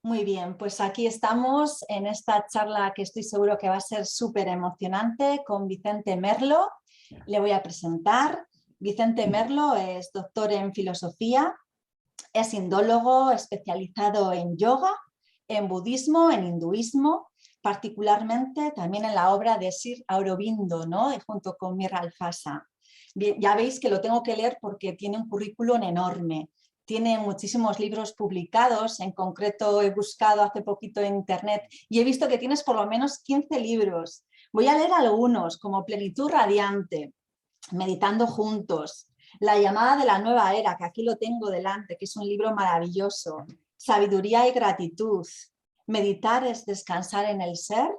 Muy bien, pues aquí estamos en esta charla que estoy seguro que va a ser súper emocionante con Vicente Merlo. Le voy a presentar. Vicente Merlo es doctor en filosofía, es indólogo especializado en yoga, en budismo, en hinduismo, particularmente también en la obra de Sri Aurobindo, ¿no? Y junto con Mira Alfasa. Bien, ya veis que lo tengo que leer porque tiene un currículum enorme. Tiene muchísimos libros publicados, en concreto he buscado hace poquito en internet y he visto que tienes por lo menos 15 libros. Voy a leer algunos, como Plenitud Radiante, Meditando Juntos, La llamada de la nueva era, que aquí lo tengo delante, que es un libro maravilloso, Sabiduría y gratitud, Meditar es descansar en el ser,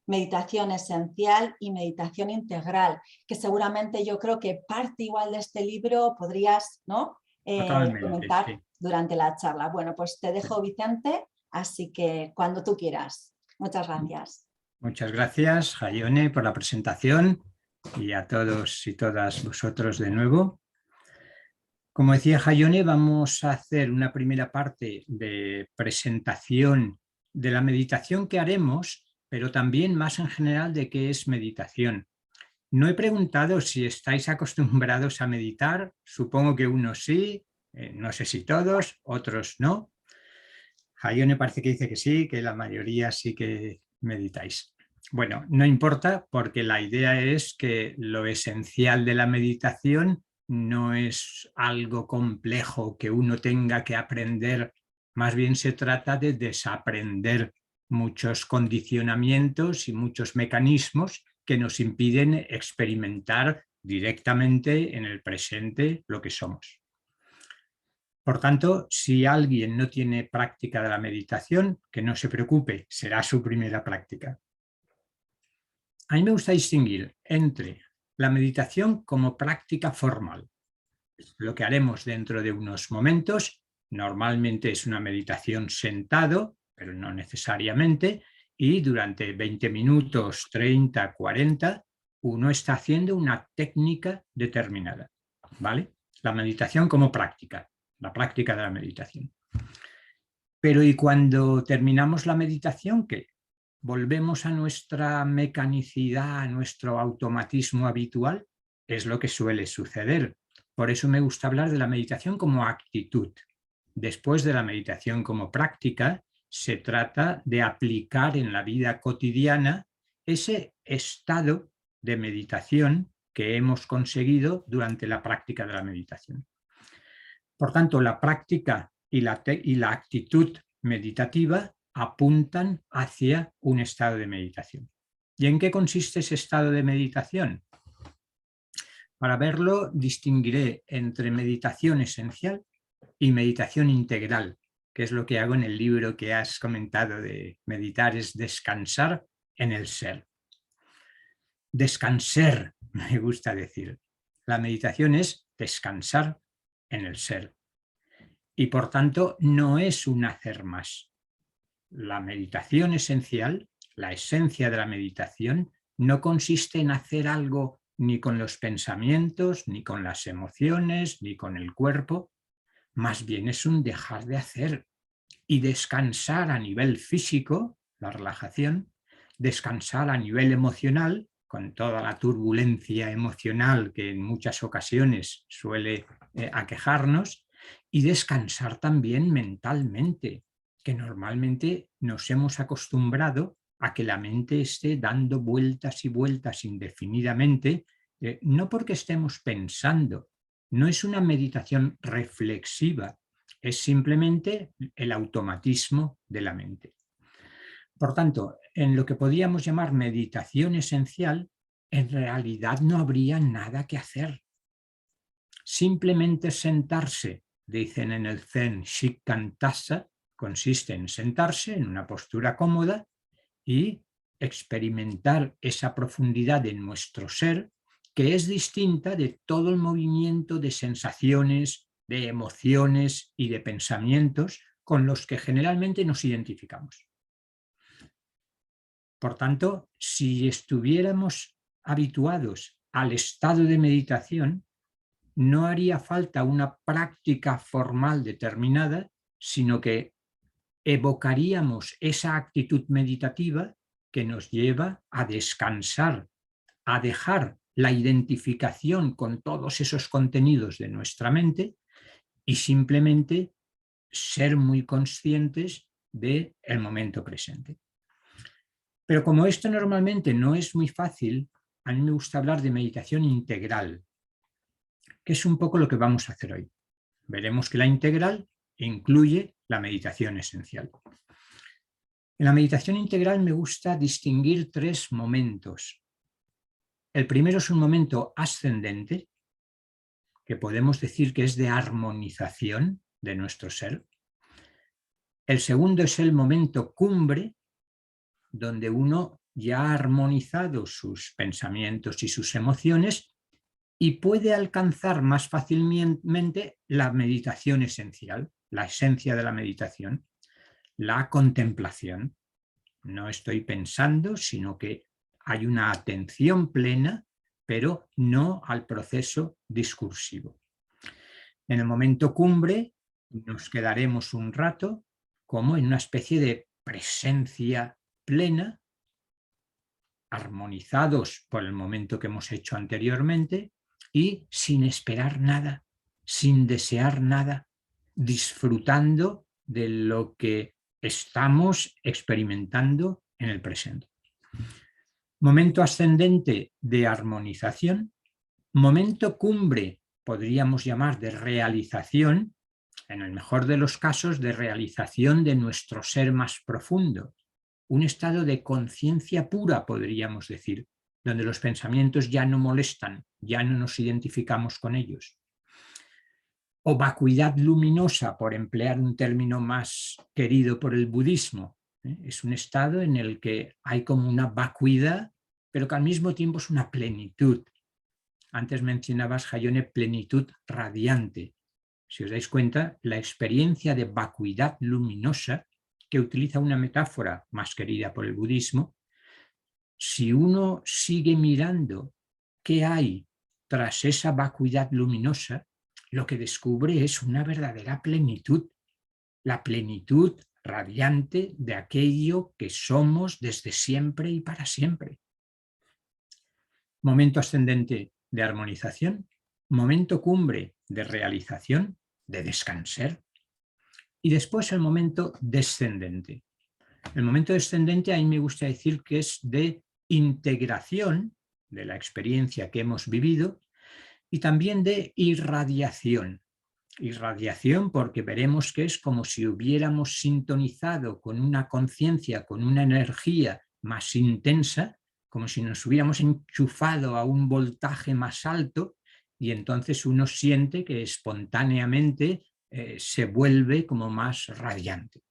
Meditación esencial y meditación integral, que seguramente yo creo que parte igual de este libro podrías, ¿no? Totalmente, Comentar sí. durante la charla. Bueno, pues te dejo, Vicente, así que cuando tú quieras. Muchas gracias. Muchas gracias, Jaione, por la presentación y a todos y todas vosotros de nuevo. Como decía Jaione, vamos a hacer una primera parte de presentación de la meditación que haremos, pero también más en general de qué es meditación. No he preguntado si estáis acostumbrados a meditar, supongo que unos sí, no sé si todos, otros no. Jaione parece que dice que sí, que la mayoría sí que meditáis. Bueno, no importa porque la idea es que lo esencial de la meditación no es algo complejo que uno tenga que aprender, más bien se trata de desaprender muchos condicionamientos y muchos mecanismos que nos impiden experimentar directamente en el presente lo que somos. Por tanto, si alguien no tiene práctica de la meditación, que no se preocupe, será su primera práctica. A mí me gusta distinguir entre la meditación como práctica formal, lo que haremos dentro de unos momentos, normalmente es una meditación sentado, pero no necesariamente, y durante 20 minutos, 30, 40, uno está haciendo una técnica determinada, ¿vale? La meditación como práctica, la práctica de la meditación. Pero ¿y cuando terminamos la meditación qué? ¿Volvemos a nuestra mecanicidad, a nuestro automatismo habitual? Es lo que suele suceder. Por eso me gusta hablar de la meditación como actitud. Después de la meditación como práctica, se trata de aplicar en la vida cotidiana ese estado de meditación que hemos conseguido durante la práctica de la meditación. Por tanto, la práctica y la actitud meditativa apuntan hacia un estado de meditación. ¿Y en qué consiste ese estado de meditación? Para verlo, distinguiré entre meditación esencial y meditación integral, que es lo que hago en el libro que has comentado de meditar es descansar en el ser. Descansar, me gusta decir. La meditación es descansar en el ser. Y por tanto no es un hacer más. La meditación esencial, la esencia de la meditación, no consiste en hacer algo ni con los pensamientos, ni con las emociones, ni con el cuerpo, más bien es un dejar de hacer y descansar a nivel físico, la relajación, descansar a nivel emocional, con toda la turbulencia emocional que en muchas ocasiones suele aquejarnos, y descansar también mentalmente, que normalmente nos hemos acostumbrado a que la mente esté dando vueltas y vueltas indefinidamente, no porque estemos pensando, no es una meditación reflexiva, es simplemente el automatismo de la mente. Por tanto, en lo que podríamos llamar meditación esencial, en realidad no habría nada que hacer. Simplemente sentarse, dicen en el Zen Shikantaza, consiste en sentarse en una postura cómoda y experimentar esa profundidad en nuestro ser que es distinta de todo el movimiento de sensaciones, de emociones y de pensamientos con los que generalmente nos identificamos. Por tanto, si estuviéramos habituados al estado de meditación, no haría falta una práctica formal determinada, sino que evocaríamos esa actitud meditativa que nos lleva a descansar, a dejar la identificación con todos esos contenidos de nuestra mente y simplemente ser muy conscientes del momento presente. Pero como esto normalmente no es muy fácil, a mí me gusta hablar de meditación integral, que es un poco lo que vamos a hacer hoy. Veremos que la integral incluye la meditación esencial. En la meditación integral me gusta distinguir 3 momentos. El primero es un momento ascendente, que podemos decir que es de armonización de nuestro ser. El segundo es el momento cumbre, donde uno ya ha armonizado sus pensamientos y sus emociones y puede alcanzar más fácilmente la meditación esencial, la esencia de la meditación, la contemplación. No estoy pensando, sino que hay una atención plena, pero no al proceso discursivo. En el momento cumbre nos quedaremos un rato como en una especie de presencia plena, armonizados por el momento que hemos hecho anteriormente y sin esperar nada, sin desear nada, disfrutando de lo que estamos experimentando en el presente. Momento ascendente de armonización, momento cumbre podríamos llamar de realización, en el mejor de los casos de realización de nuestro ser más profundo, un estado de conciencia pura, podríamos decir, donde los pensamientos ya no molestan, ya no nos identificamos con ellos. O vacuidad luminosa, por emplear un término más querido por el budismo. Es un estado en el que hay como una vacuidad, pero que al mismo tiempo es una plenitud. Antes mencionabas, Hayone, plenitud radiante. Si os dais cuenta, la experiencia de vacuidad luminosa, que utiliza una metáfora más querida por el budismo, si uno sigue mirando qué hay tras esa vacuidad luminosa, lo que descubre es una verdadera plenitud, la plenitud radiante de aquello que somos desde siempre y para siempre. Momento ascendente de armonización, momento cumbre de realización, de descansar, y después el momento descendente. El momento descendente a mí me gusta decir que es de integración de la experiencia que hemos vivido y también de irradiación. Irradiación porque veremos que es como si hubiéramos sintonizado con una conciencia, con una energía más intensa, como si nos hubiéramos enchufado a un voltaje más alto y entonces uno siente que espontáneamente se vuelve como más radiante.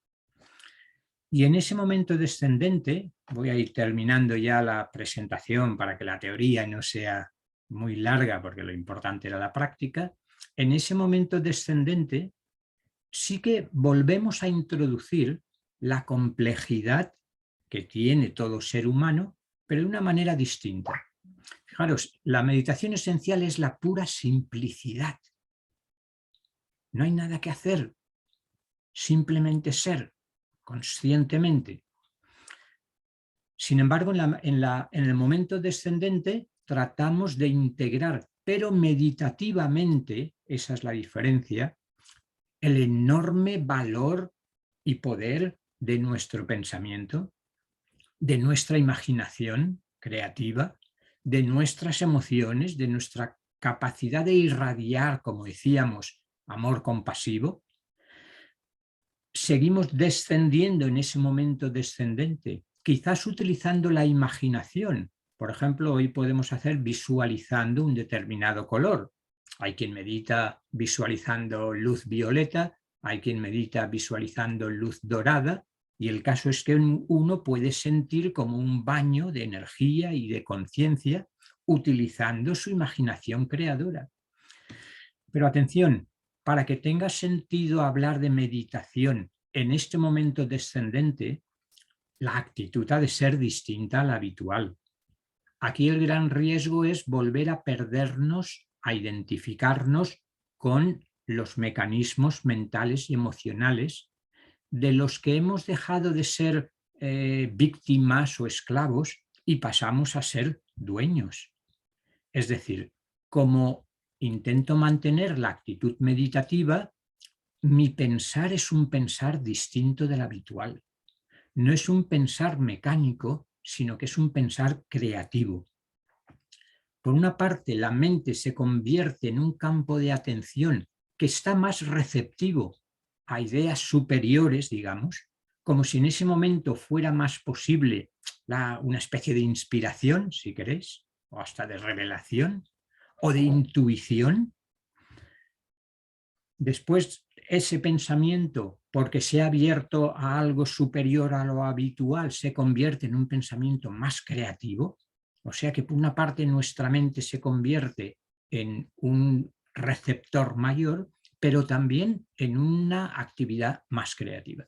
Y en ese momento descendente, voy a ir terminando ya la presentación para que la teoría no sea muy larga porque lo importante era la práctica, en ese momento descendente sí que volvemos a introducir la complejidad que tiene todo ser humano, pero de una manera distinta. Fijaros, la meditación esencial es la pura simplicidad. No hay nada que hacer, simplemente ser conscientemente. Sin embargo, en el momento descendente tratamos de integrar, pero meditativamente, esa es la diferencia, el enorme valor y poder de nuestro pensamiento, de nuestra imaginación creativa, de nuestras emociones, de nuestra capacidad de irradiar, como decíamos, amor compasivo. Seguimos descendiendo en ese momento descendente, quizás utilizando la imaginación. Por ejemplo, hoy podemos hacer visualizando un determinado color. Hay quien medita visualizando luz violeta, hay quien medita visualizando luz dorada, y el caso es que uno puede sentir como un baño de energía y de conciencia utilizando su imaginación creadora. Pero atención, para que tenga sentido hablar de meditación en este momento descendente, la actitud ha de ser distinta a la habitual. Aquí el gran riesgo es volver a perdernos, a identificarnos con los mecanismos mentales y emocionales de los que hemos dejado de ser víctimas o esclavos y pasamos a ser dueños. Es decir, como intento mantener la actitud meditativa, mi pensar es un pensar distinto del habitual. No es un pensar mecánico, sino que es un pensar creativo. Por una parte, la mente se convierte en un campo de atención que está más receptivo a ideas superiores, digamos, como si en ese momento fuera más posible una especie de inspiración, si queréis, o hasta de revelación, o de intuición. Después, ese pensamiento, porque se ha abierto a algo superior a lo habitual, se convierte en un pensamiento más creativo. O sea que por una parte nuestra mente se convierte en un receptor mayor, pero también en una actividad más creativa.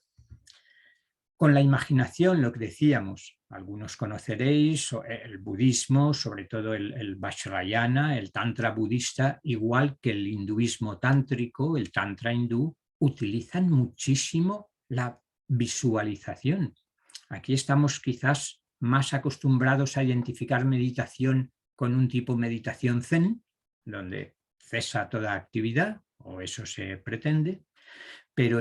Con la imaginación, lo que decíamos, algunos conoceréis el budismo, sobre todo el Vajrayana, el tantra budista, igual que el hinduismo tántrico, el tantra hindú, utilizan muchísimo la visualización. Aquí estamos quizás más acostumbrados a identificar meditación con un tipo de meditación zen, donde cesa toda actividad, o eso se pretende, pero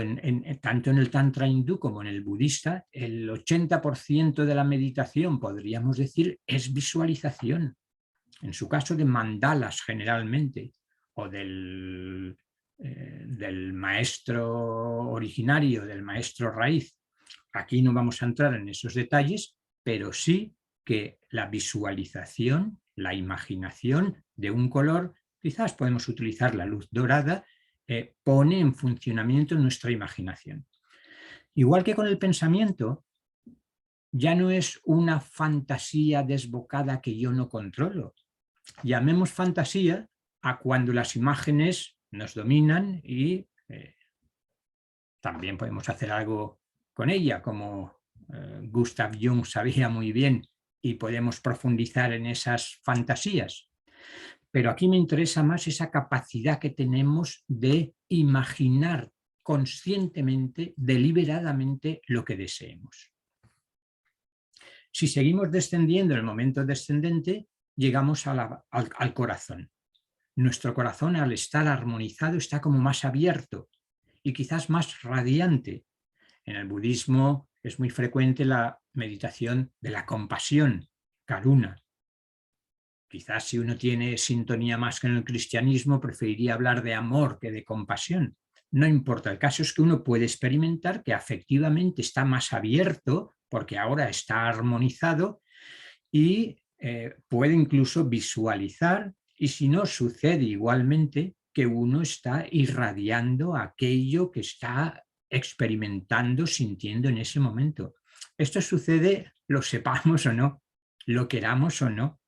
tanto en el tantra hindú como en el budista, el 80% de la meditación, podríamos decir, es visualización. En su caso de mandalas generalmente, o del maestro originario, del maestro raíz. Aquí no vamos a entrar en esos detalles, pero sí que la visualización, la imaginación de un color, quizás podemos utilizar la luz dorada, pone en funcionamiento nuestra imaginación. Igual que con el pensamiento, ya no es una fantasía desbocada que yo no controlo. Llamemos fantasía a cuando las imágenes nos dominan y también podemos hacer algo con ella, como Gustav Jung sabía muy bien, y podemos profundizar en esas fantasías. Pero aquí me interesa más esa capacidad que tenemos de imaginar conscientemente, deliberadamente, lo que deseemos. Si seguimos descendiendo en el momento descendente, llegamos al corazón. Nuestro corazón, al estar armonizado, está como más abierto y quizás más radiante. En el budismo es muy frecuente la meditación de la compasión, karuna. Quizás si uno tiene sintonía más que en el cristianismo, preferiría hablar de amor que de compasión. No importa, el caso es que uno puede experimentar que afectivamente está más abierto porque ahora está armonizado y puede incluso visualizar, y si no, sucede igualmente que uno está irradiando aquello que está experimentando, sintiendo en ese momento. Esto sucede, lo sepamos o no, lo queramos o no.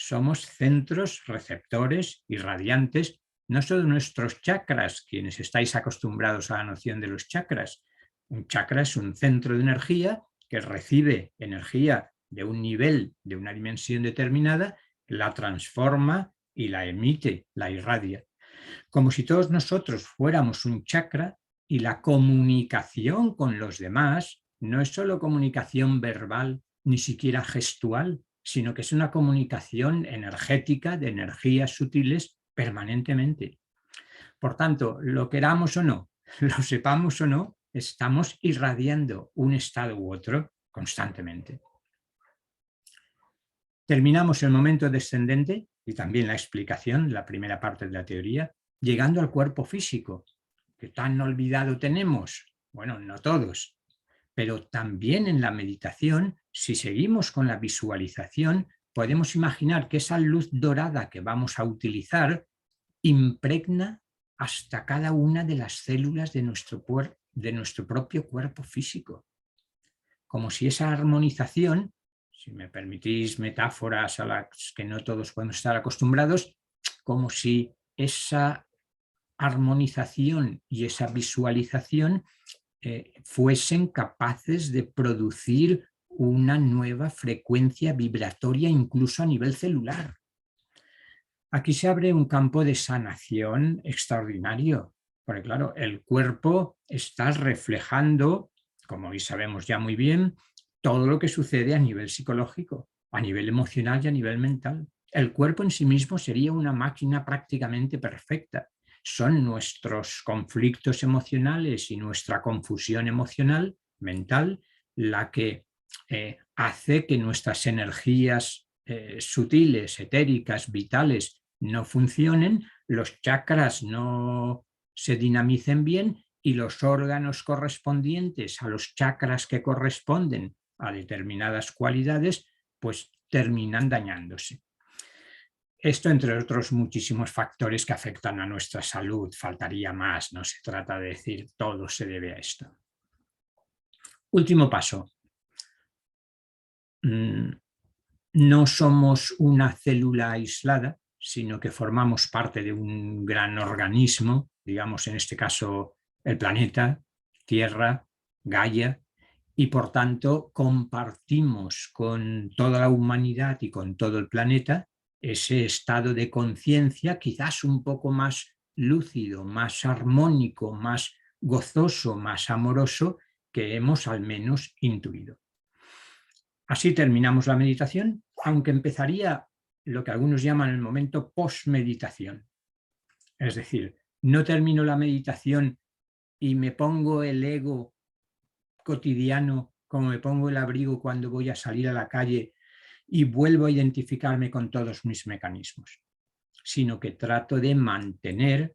Somos centros receptores irradiantes, no solo nuestros chakras, quienes estáis acostumbrados a la noción de los chakras. Un chakra es un centro de energía que recibe energía de un nivel, de una dimensión determinada, la transforma y la emite, la irradia. Como si todos nosotros fuéramos un chakra y la comunicación con los demás no es solo comunicación verbal, ni siquiera gestual, sino que es una comunicación energética de energías sutiles permanentemente. Por tanto, lo queramos o no, lo sepamos o no, estamos irradiando un estado u otro constantemente. Terminamos el momento descendente y también la explicación, la primera parte de la teoría, llegando al cuerpo físico, que tan olvidado tenemos. Bueno, no todos, pero también en la meditación, si seguimos con la visualización, podemos imaginar que esa luz dorada que vamos a utilizar impregna hasta cada una de las células de nuestro propio cuerpo físico. Como si esa armonización, si me permitís metáforas a las que no todos podemos estar acostumbrados, como si esa armonización y esa visualización fuesen capaces de producir una nueva frecuencia vibratoria incluso a nivel celular. Aquí se abre un campo de sanación extraordinario, porque claro, el cuerpo está reflejando como hoy sabemos ya muy bien, todo lo que sucede a nivel psicológico, a nivel emocional y a nivel mental. El cuerpo en sí mismo sería una máquina prácticamente perfecta. Son nuestros conflictos emocionales y nuestra confusión emocional, mental, la que hace que nuestras energías sutiles, etéricas, vitales, no funcionen, los chakras no se dinamicen bien y los órganos correspondientes a los chakras que corresponden a determinadas cualidades, pues terminan dañándose. Esto, entre otros muchísimos factores que afectan a nuestra salud, faltaría más, no se trata de decir todo se debe a esto. Último paso. No somos una célula aislada, sino que formamos parte de un gran organismo, digamos en este caso el planeta, Tierra, Gaia, y por tanto compartimos con toda la humanidad y con todo el planeta ese estado de conciencia quizás un poco más lúcido, más armónico, más gozoso, más amoroso que hemos al menos intuido. Así terminamos la meditación, aunque empezaría lo que algunos llaman el momento post-meditación. Es decir, no termino la meditación y me pongo el ego cotidiano, como me pongo el abrigo cuando voy a salir a la calle y vuelvo a identificarme con todos mis mecanismos, sino que trato de mantener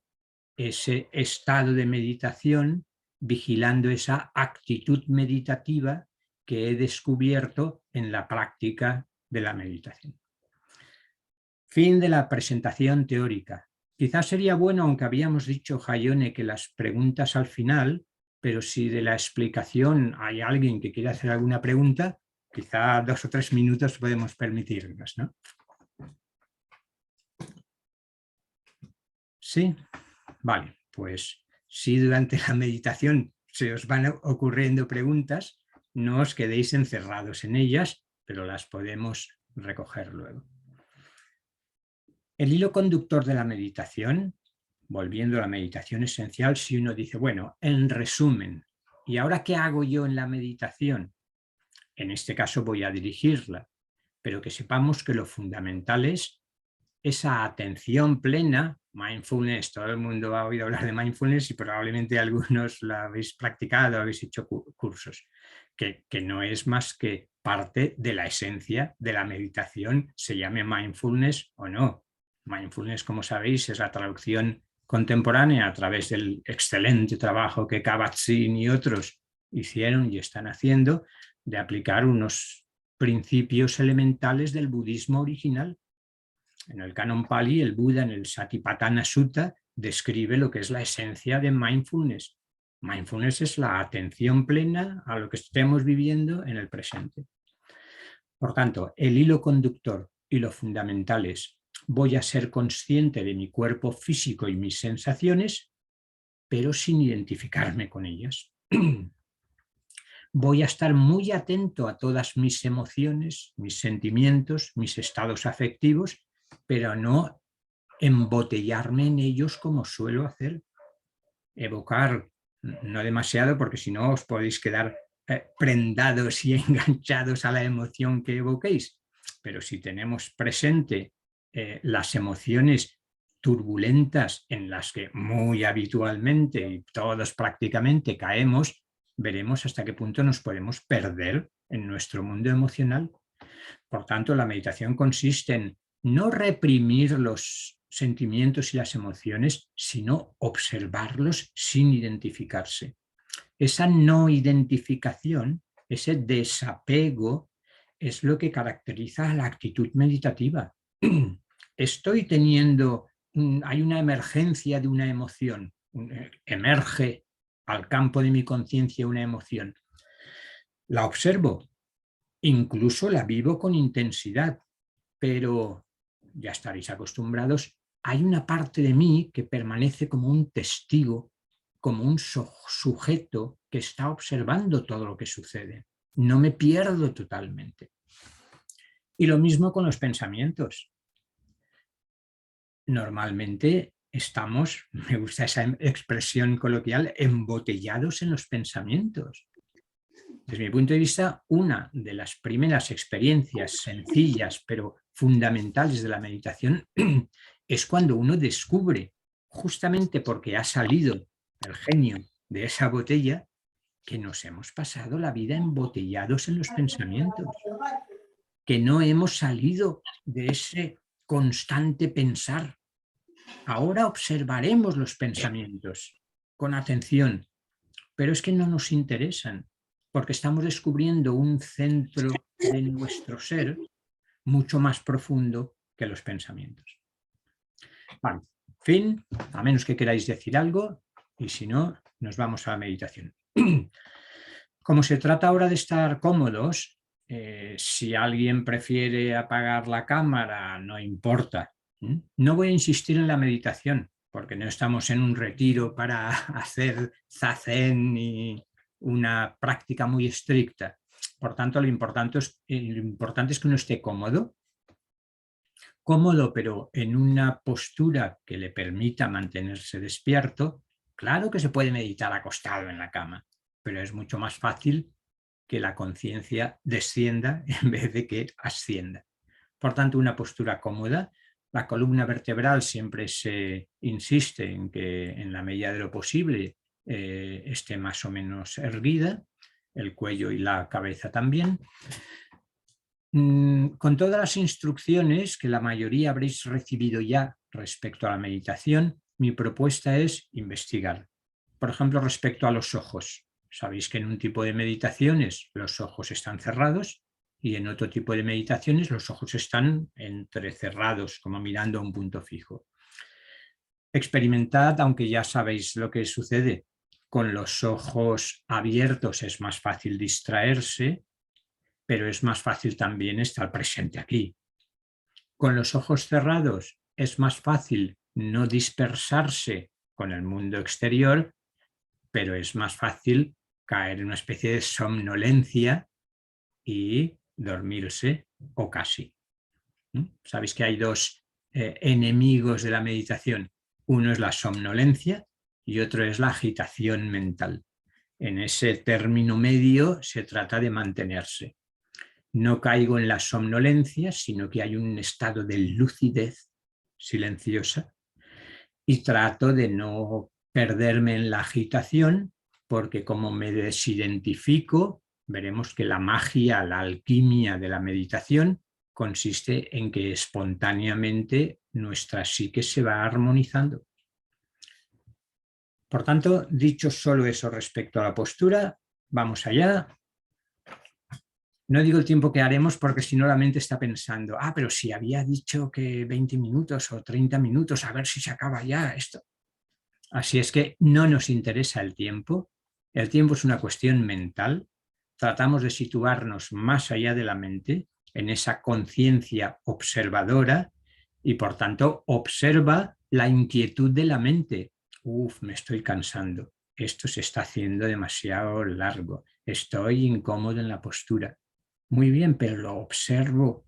ese estado de meditación, vigilando esa actitud meditativa que he descubierto en la práctica de la meditación. Fin de la presentación teórica. Quizás sería bueno, aunque habíamos dicho, Jaione, que las preguntas al final, pero si de la explicación hay alguien que quiere hacer alguna pregunta, quizá 2 o 3 minutos podemos permitirnos, ¿no? ¿Sí? Vale, pues si durante la meditación se os van ocurriendo preguntas, no os quedéis encerrados en ellas, pero las podemos recoger luego. El hilo conductor de la meditación, volviendo a la meditación esencial, si uno dice, bueno, en resumen, ¿y ahora qué hago yo en la meditación? En este caso voy a dirigirla, pero que sepamos que lo fundamental es esa atención plena, mindfulness. Todo el mundo ha oído hablar de mindfulness y probablemente algunos la habéis practicado, habéis hecho cursos, que no es más que parte de la esencia de la meditación, se llame mindfulness o no. Mindfulness, como sabéis, es la traducción contemporánea a través del excelente trabajo que Kabat-Zinn y otros hicieron y están haciendo de aplicar unos principios elementales del budismo original. En el Canon Pali, el Buda, en el Satipatthana Sutta, describe lo que es la esencia de mindfulness. Mindfulness es la atención plena a lo que estemos viviendo en el presente. Por tanto, el hilo conductor y lo fundamental es: voy a ser consciente de mi cuerpo físico y mis sensaciones, pero sin identificarme con ellas. Voy a estar muy atento a todas mis emociones, mis sentimientos, mis estados afectivos, pero no embotellarme en ellos como suelo hacer. Evocar, no demasiado, porque si no os podéis quedar prendados y enganchados a la emoción que evoquéis, pero si tenemos presente las emociones turbulentas en las que muy habitualmente y todos prácticamente caemos, veremos hasta qué punto nos podemos perder en nuestro mundo emocional. Por tanto, la meditación consiste en no reprimir los sentimientos y las emociones, sino observarlos sin identificarse. Esa no identificación, ese desapego, es lo que caracteriza a la actitud meditativa. Estoy teniendo, hay una emergencia de una emoción, emerge al campo de mi conciencia una emoción. La observo, incluso la vivo con intensidad, pero ya estaréis acostumbrados, hay una parte de mí que permanece como un testigo, como un sujeto que está observando todo lo que sucede. No me pierdo totalmente. Y lo mismo con los pensamientos. Normalmente estamos, me gusta esa expresión coloquial, embotellados en los pensamientos. Desde mi punto de vista, una de las primeras experiencias sencillas pero fundamentales de la meditación es cuando uno descubre, justamente porque ha salido el genio de esa botella, que nos hemos pasado la vida embotellados en los pensamientos, que no hemos salido de ese constante pensar. Ahora observaremos los pensamientos con atención, pero es que no nos interesan, porque estamos descubriendo un centro de nuestro ser mucho más profundo que los pensamientos. Vale, fin, a menos que queráis decir algo, y si no, nos vamos a la meditación. Como se trata ahora de estar cómodos, si alguien prefiere apagar la cámara, no importa. No voy a insistir en la meditación, porque no estamos en un retiro para hacer zazen ni una práctica muy estricta. Por tanto, lo importante es que uno esté cómodo, pero en una postura que le permita mantenerse despierto. Claro que se puede meditar acostado en la cama, pero es mucho más fácil que la conciencia descienda en vez de que ascienda. Por tanto, una postura cómoda. La columna vertebral siempre se insiste en que en la medida de lo posible esté más o menos erguida, el cuello y la cabeza también. Con todas las instrucciones que la mayoría habréis recibido ya respecto a la meditación, mi propuesta es investigar. Por ejemplo, respecto a los ojos. Sabéis que en un tipo de meditaciones los ojos están cerrados y en otro tipo de meditaciones los ojos están entrecerrados, como mirando a un punto fijo. Experimentad, aunque ya sabéis lo que sucede. Con los ojos abiertos es más fácil distraerse, pero es más fácil también estar presente aquí. Con los ojos cerrados es más fácil no dispersarse con el mundo exterior, pero es más fácil caer en una especie de somnolencia y dormirse o casi. Sabéis que hay dos enemigos de la meditación. Uno es la somnolencia y otro es la agitación mental. En ese término medio se trata de mantenerse. No caigo en la somnolencia, sino que hay un estado de lucidez silenciosa y trato de no perderme en la agitación, porque como me desidentifico, veremos que la magia, la alquimia de la meditación consiste en que espontáneamente nuestra psique se va armonizando. Por tanto, dicho solo eso respecto a la postura, vamos allá. No digo el tiempo que haremos porque si no la mente está pensando, pero si había dicho que 20 minutos o 30 minutos, a ver si se acaba ya esto. Así es que no nos interesa el tiempo es una cuestión mental, tratamos de situarnos más allá de la mente, en esa conciencia observadora y por tanto observa la inquietud de la mente. Me estoy cansando, esto se está haciendo demasiado largo, estoy incómodo en la postura. Muy bien, pero lo observo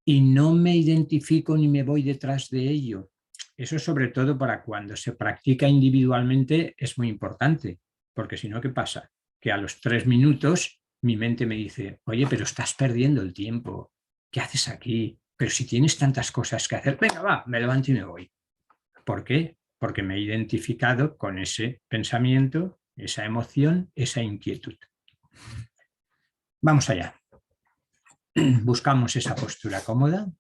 y no me identifico ni me voy detrás de ello. Eso sobre todo para cuando se practica individualmente es muy importante, porque si no, ¿qué pasa? Que a los 3 minutos mi mente me dice, oye, pero estás perdiendo el tiempo, ¿qué haces aquí? Pero si tienes tantas cosas que hacer, venga, va, me levanto y me voy. ¿Por qué? Porque me he identificado con ese pensamiento, esa emoción, esa inquietud. Vamos allá. Buscamos esa postura cómoda.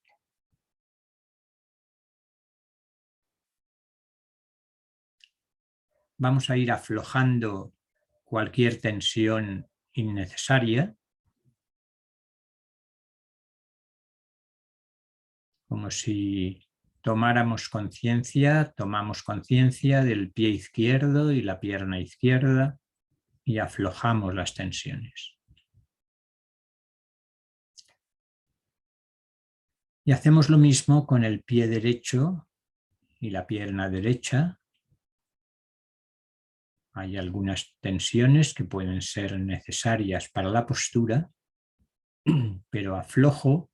Vamos a ir aflojando cualquier tensión innecesaria, como si tomamos conciencia del pie izquierdo y la pierna izquierda y aflojamos las tensiones. Y hacemos lo mismo con el pie derecho y la pierna derecha. Hay algunas tensiones que pueden ser necesarias para la postura, pero aflojo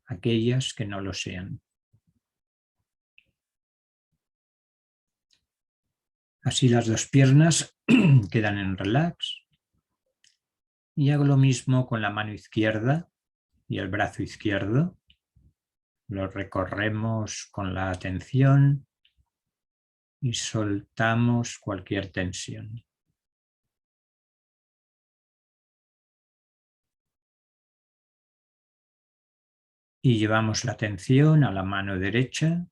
aquellas que no lo sean. Así las dos piernas quedan en relax. Y hago lo mismo con la mano izquierda y el brazo izquierdo. Lo recorremos con la atención y soltamos cualquier tensión. Y llevamos la atención a la mano derecha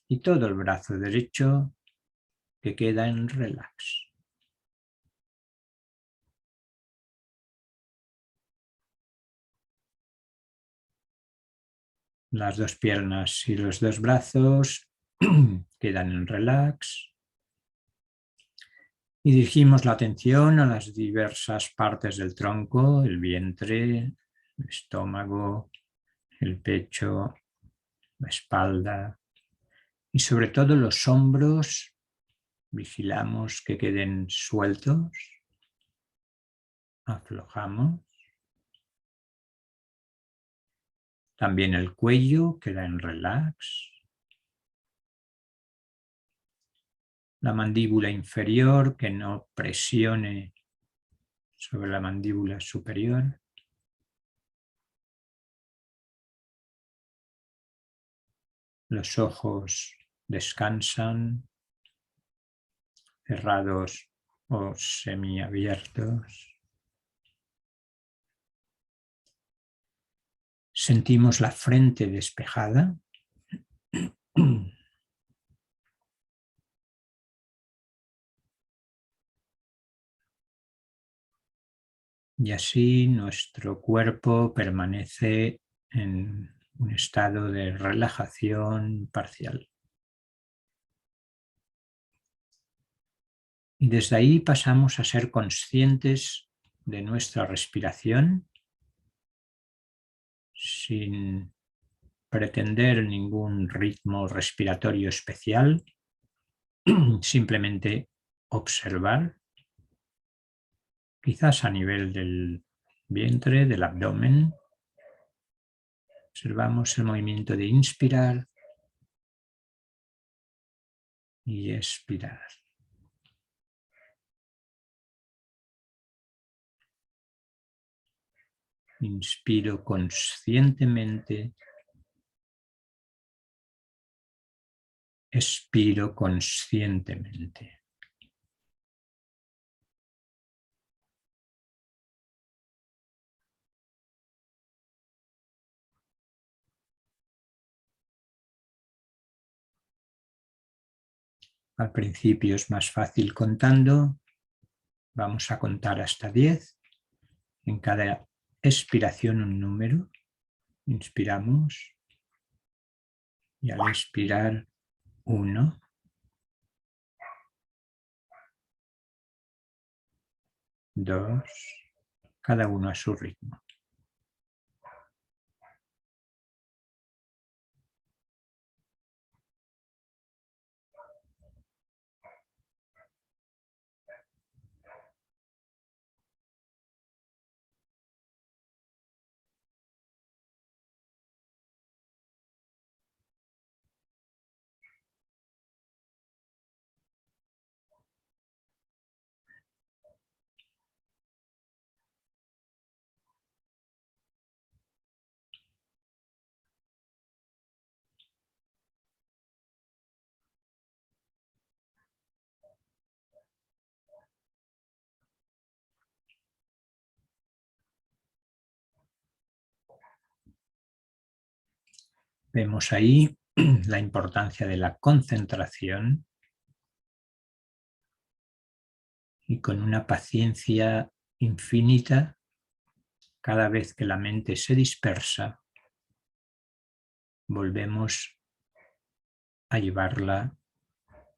y todo el brazo derecho que queda en relax. Las dos piernas y los dos brazos quedan en relax. Y dirigimos la atención a las diversas partes del tronco, el vientre, el estómago, el pecho, la espalda y sobre todo los hombros. Vigilamos que queden sueltos. Aflojamos. También el cuello queda en relax. La mandíbula inferior que no presione sobre la mandíbula superior. Los ojos descansan, cerrados o semiabiertos. Sentimos la frente despejada. Y así nuestro cuerpo permanece en un estado de relajación parcial. Y desde ahí pasamos a ser conscientes de nuestra respiración sin pretender ningún ritmo respiratorio especial, simplemente observar, quizás a nivel del vientre, del abdomen. Observamos el movimiento de inspirar y expirar. Inspiro conscientemente, expiro conscientemente. Al principio es más fácil contando. Vamos a contar hasta 10. En cada expiración un número. Inspiramos y al expirar 1, 2, cada uno a su ritmo. Vemos ahí la importancia de la concentración y con una paciencia infinita, cada vez que la mente se dispersa, volvemos a llevarla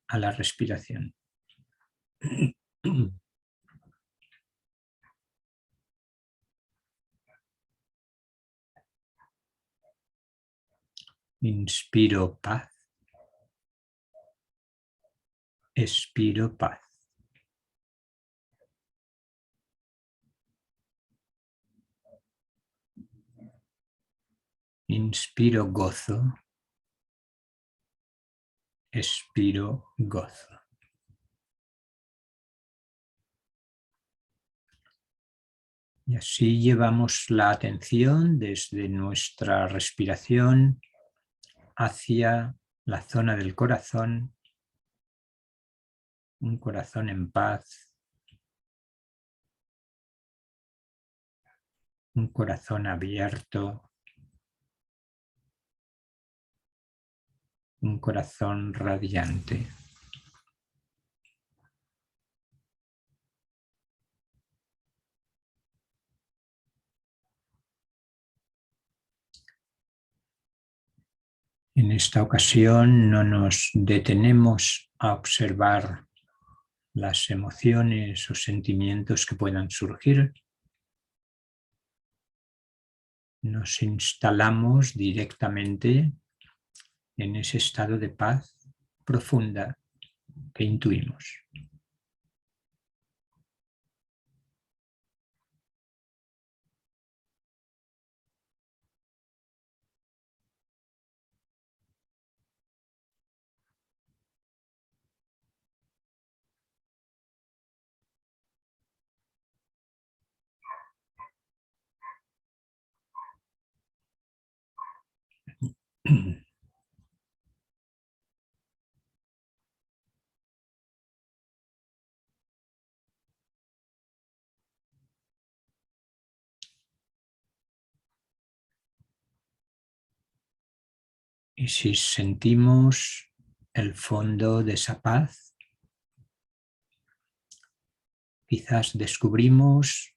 a la respiración. Inspiro paz. Expiro paz. Inspiro gozo. Expiro gozo. Y así llevamos la atención desde nuestra respiración hacia la zona del corazón, un corazón en paz, un corazón abierto, un corazón radiante. En esta ocasión no nos detenemos a observar las emociones o sentimientos que puedan surgir. Nos instalamos directamente en ese estado de paz profunda que intuimos. Y si sentimos el fondo de esa paz, quizás descubrimos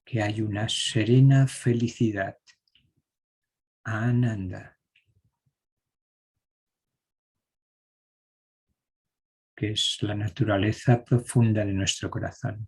que hay una serena felicidad, Ananda, que es la naturaleza profunda de nuestro corazón.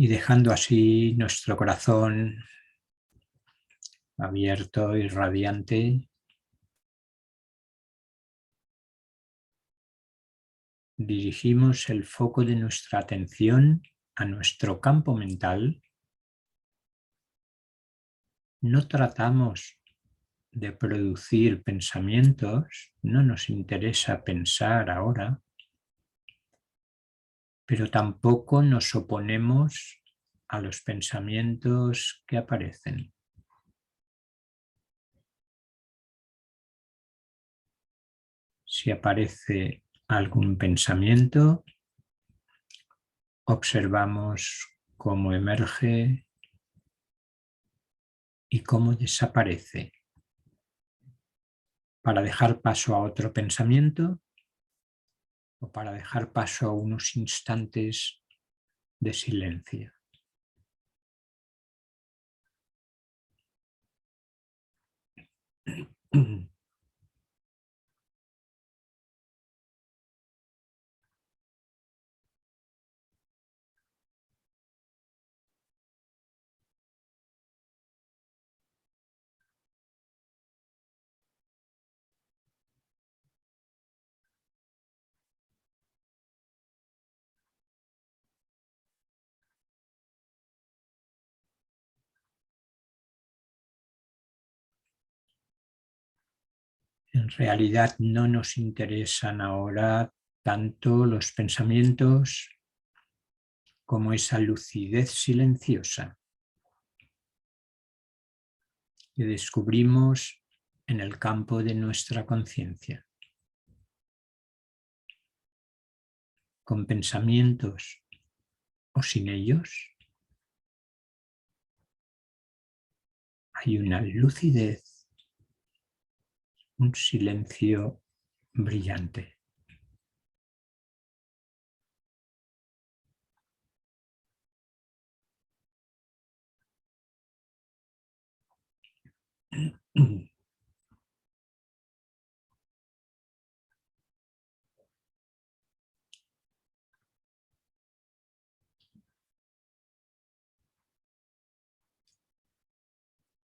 Y dejando así nuestro corazón abierto y radiante, dirigimos el foco de nuestra atención a nuestro campo mental. No tratamos de producir pensamientos, no nos interesa pensar ahora, pero tampoco nos oponemos a los pensamientos que aparecen. Si aparece algún pensamiento, observamos cómo emerge y cómo desaparece, para dejar paso a otro pensamiento o para dejar paso a unos instantes de silencio. En realidad no nos interesan ahora tanto los pensamientos como esa lucidez silenciosa que descubrimos en el campo de nuestra conciencia. Con pensamientos o sin ellos, hay una lucidez, un silencio brillante.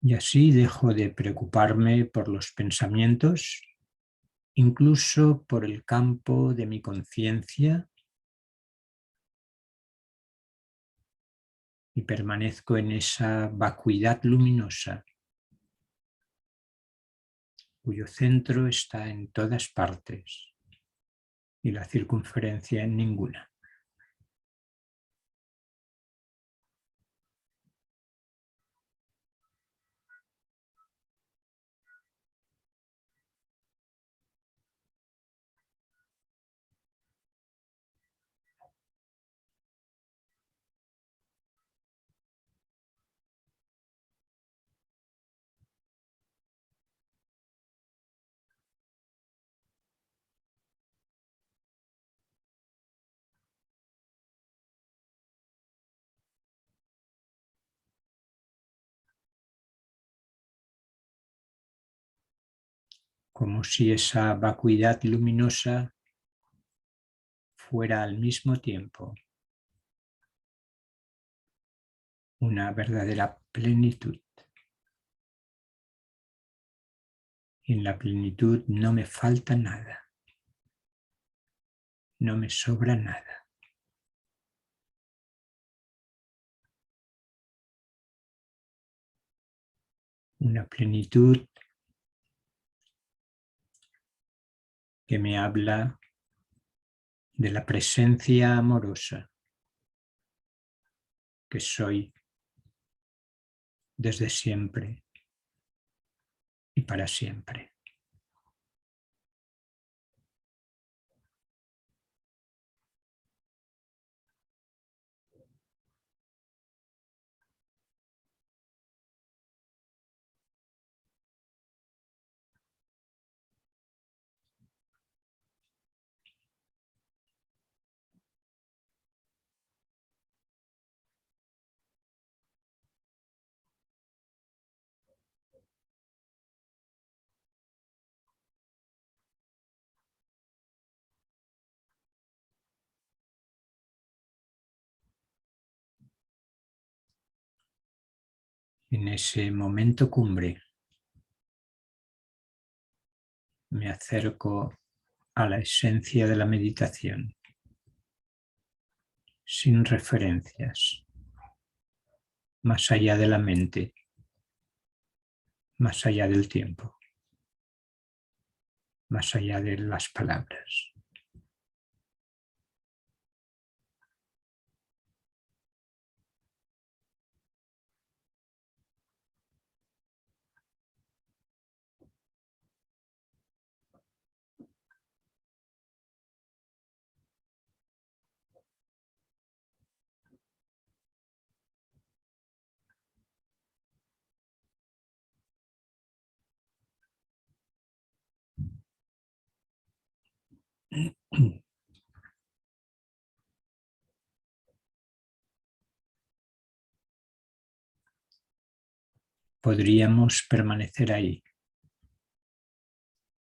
Y así dejo de preocuparme por los pensamientos, incluso por el campo de mi conciencia, y permanezco en esa vacuidad luminosa, cuyo centro está en todas partes y la circunferencia en ninguna. Como si esa vacuidad luminosa fuera al mismo tiempo una verdadera plenitud. En la plenitud no me falta nada, no me sobra nada. Una plenitud que me habla de la presencia amorosa que soy desde siempre y para siempre. En ese momento cumbre me acerco a la esencia de la meditación, sin referencias, más allá de la mente, más allá del tiempo, más allá de las palabras. Podríamos permanecer ahí,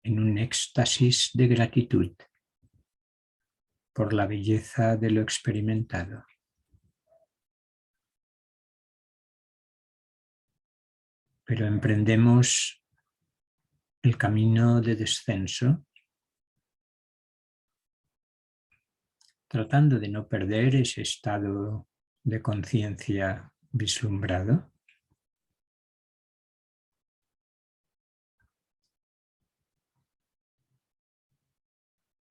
en un éxtasis de gratitud por la belleza de lo experimentado. Pero emprendemos el camino de descenso, tratando de no perder ese estado de conciencia vislumbrado.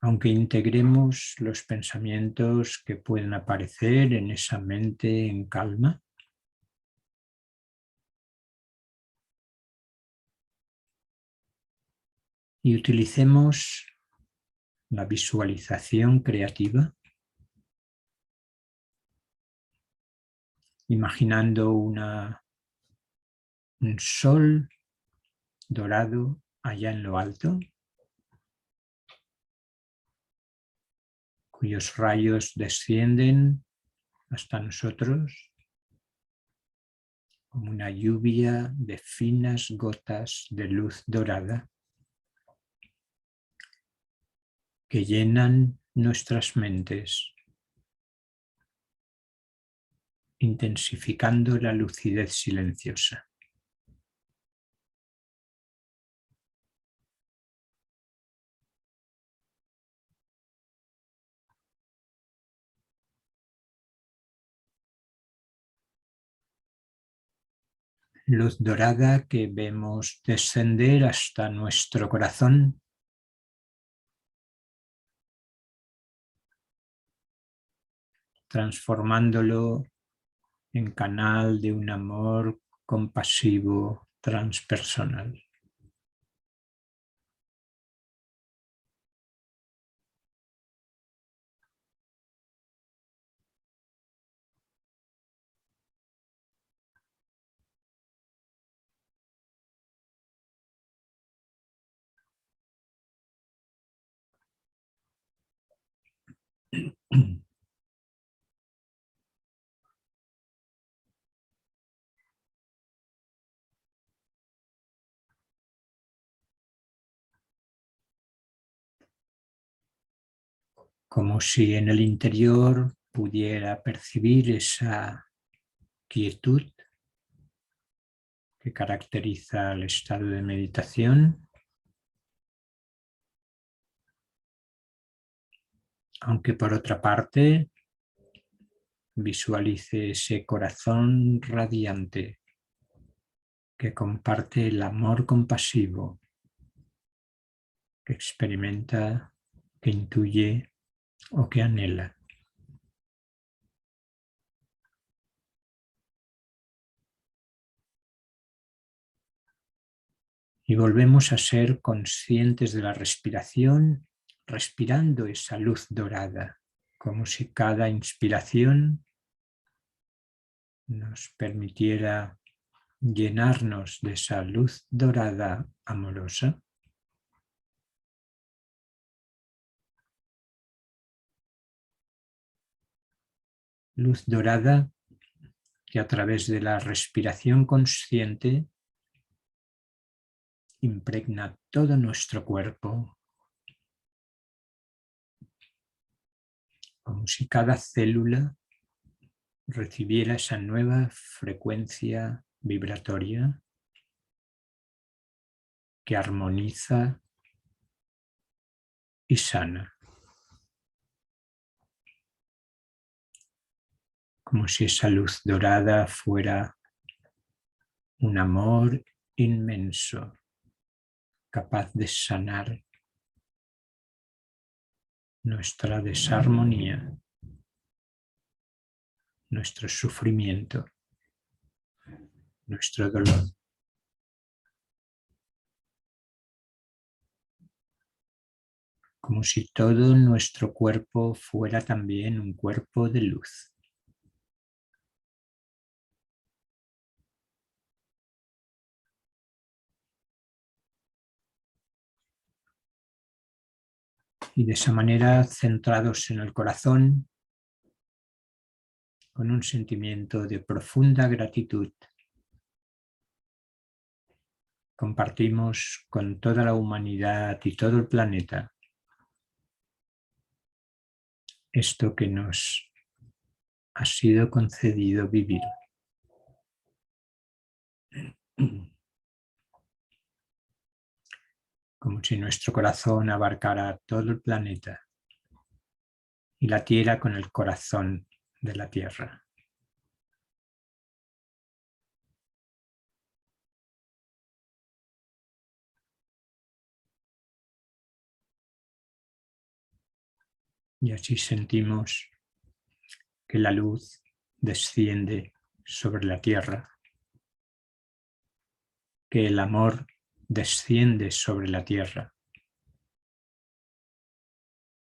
Aunque integremos los pensamientos que pueden aparecer en esa mente en calma, y utilicemos la visualización creativa, imaginando un sol dorado allá en lo alto, cuyos rayos descienden hasta nosotros como una lluvia de finas gotas de luz dorada que llenan nuestras mentes, intensificando la lucidez silenciosa. Luz dorada que vemos descender hasta nuestro corazón, transformándolo en canal de un amor compasivo transpersonal. Como si en el interior pudiera percibir esa quietud que caracteriza el estado de meditación, aunque por otra parte visualice ese corazón radiante que comparte el amor compasivo, que experimenta, que intuye o que anhela. Y volvemos a ser conscientes de la respiración, respirando esa luz dorada, como si cada inspiración nos permitiera llenarnos de esa luz dorada amorosa. Luz dorada que a través de la respiración consciente impregna todo nuestro cuerpo, como si cada célula recibiera esa nueva frecuencia vibratoria que armoniza y sana. Como si esa luz dorada fuera un amor inmenso, capaz de sanar nuestra desarmonía, nuestro sufrimiento, nuestro dolor. Como si todo nuestro cuerpo fuera también un cuerpo de luz. Y de esa manera, centrados en el corazón, con un sentimiento de profunda gratitud, compartimos con toda la humanidad y todo el planeta esto que nos ha sido concedido vivir. Como si nuestro corazón abarcara todo el planeta y latiera con el corazón de la Tierra. Y así sentimos que la luz desciende sobre la Tierra, que el amor desciende sobre la Tierra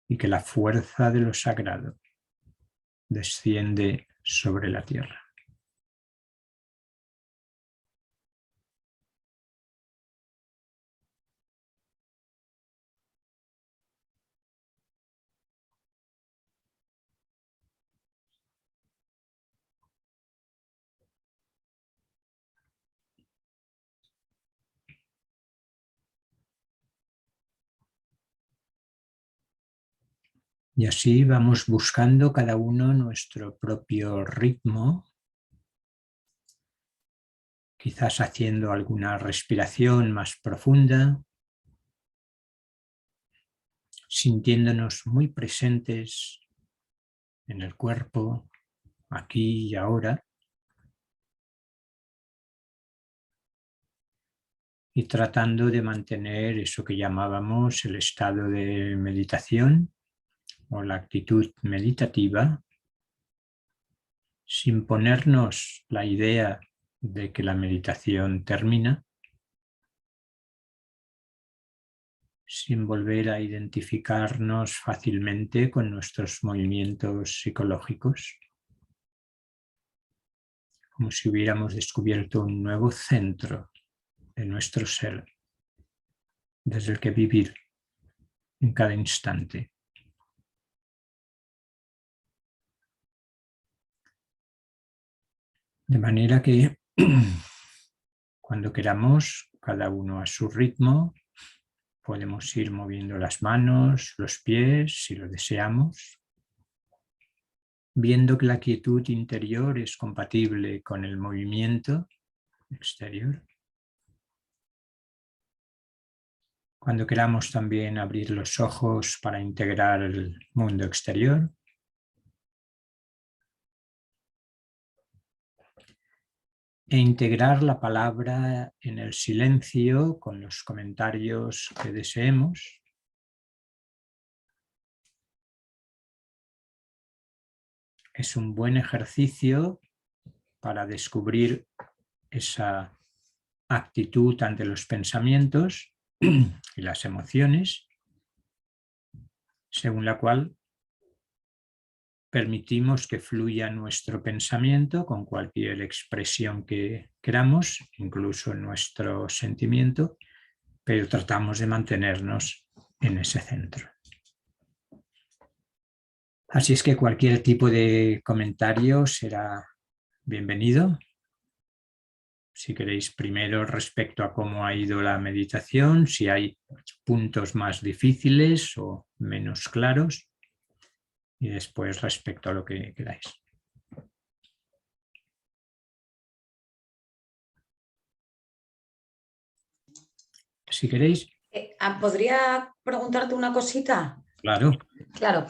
y que la fuerza de lo sagrado desciende sobre la Tierra. Y así vamos buscando cada uno nuestro propio ritmo, quizás haciendo alguna respiración más profunda, sintiéndonos muy presentes en el cuerpo, aquí y ahora, y tratando de mantener eso que llamábamos el estado de meditación o la actitud meditativa, sin ponernos la idea de que la meditación termina, sin volver a identificarnos fácilmente con nuestros movimientos psicológicos, como si hubiéramos descubierto un nuevo centro de nuestro ser, desde el que vivir en cada instante. De manera que cuando queramos, cada uno a su ritmo, podemos ir moviendo las manos, los pies, si lo deseamos, viendo que la quietud interior es compatible con el movimiento exterior. Cuando queramos también abrir los ojos para integrar el mundo exterior. E integrar la palabra en el silencio con los comentarios que deseemos. Es un buen ejercicio para descubrir esa actitud ante los pensamientos y las emociones, según la cual permitimos que fluya nuestro pensamiento con cualquier expresión que queramos, incluso nuestro sentimiento, pero tratamos de mantenernos en ese centro. Así es que cualquier tipo de comentario será bienvenido. Si queréis primero respecto a cómo ha ido la meditación, si hay puntos más difíciles o menos claros, y después respecto a lo que queráis. Si queréis. ¿Podría preguntarte una cosita? Claro. Claro.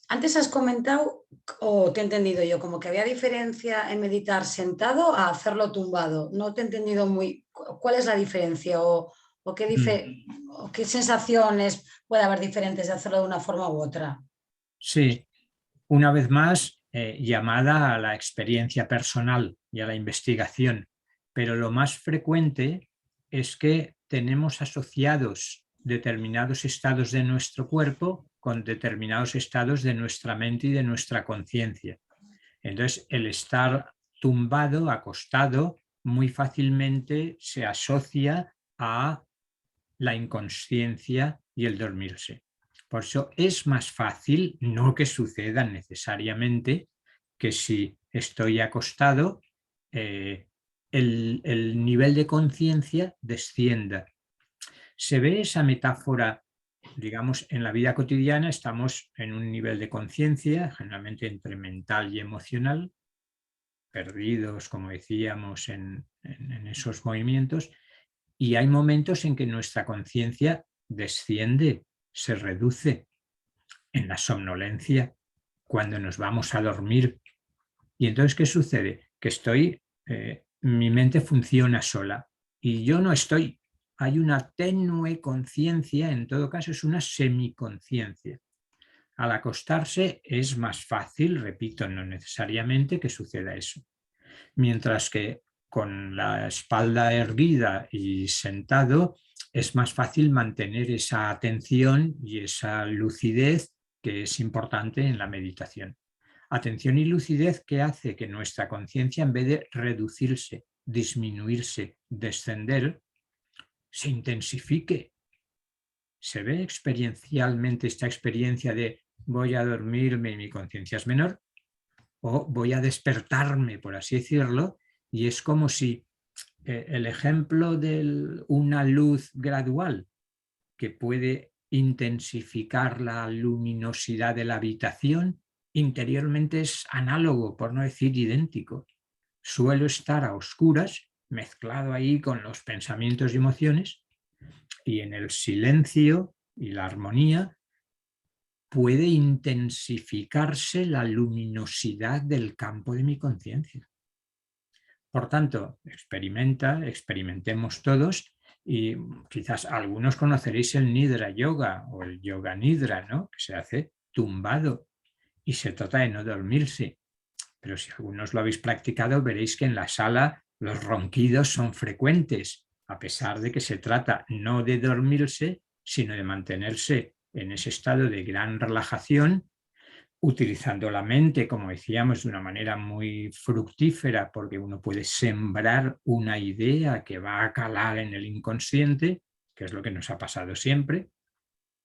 Antes has comentado, o te he entendido yo, como que había diferencia en meditar sentado a hacerlo tumbado. No te he entendido muy. ¿Cuál es la diferencia? ¿O qué sensaciones puede haber diferentes de hacerlo de una forma u otra? Sí, una vez más, llamada a la experiencia personal y a la investigación, pero lo más frecuente es que tenemos asociados determinados estados de nuestro cuerpo con determinados estados de nuestra mente y de nuestra conciencia. Entonces, el estar tumbado, acostado, muy fácilmente se asocia a la inconsciencia y el dormirse. Por eso es más fácil, no que suceda necesariamente, que si estoy acostado, el nivel de conciencia descienda. Se ve esa metáfora, digamos, en la vida cotidiana estamos en un nivel de conciencia, generalmente entre mental y emocional, perdidos, como decíamos, en esos movimientos, y hay momentos en que nuestra conciencia desciende, se reduce en la somnolencia, cuando nos vamos a dormir. Y entonces, ¿qué sucede? Que mi mente funciona sola y yo no estoy. Hay una tenue conciencia, en todo caso es una semiconciencia. Al acostarse es más fácil, repito, no necesariamente que suceda eso. Mientras que con la espalda erguida y sentado es más fácil mantener esa atención y esa lucidez que es importante en la meditación. Atención y lucidez que hace que nuestra conciencia, en vez de reducirse, disminuirse, descender, se intensifique. Se ve experiencialmente esta experiencia de voy a dormirme y mi conciencia es menor, o voy a despertarme, por así decirlo, y es como si el ejemplo de una luz gradual que puede intensificar la luminosidad de la habitación, interiormente es análogo, por no decir idéntico. Suelo estar a oscuras, mezclado ahí con los pensamientos y emociones, y en el silencio y la armonía puede intensificarse la luminosidad del campo de mi conciencia. Por tanto, experimentemos todos, y quizás algunos conoceréis el Nidra Yoga o el Yoga Nidra, ¿no? Que se hace tumbado y se trata de no dormirse. Pero si algunos lo habéis practicado, veréis que en la sala los ronquidos son frecuentes, a pesar de que se trata no de dormirse, sino de mantenerse en ese estado de gran relajación, utilizando la mente, como decíamos, de una manera muy fructífera, porque uno puede sembrar una idea que va a calar en el inconsciente, que es lo que nos ha pasado siempre,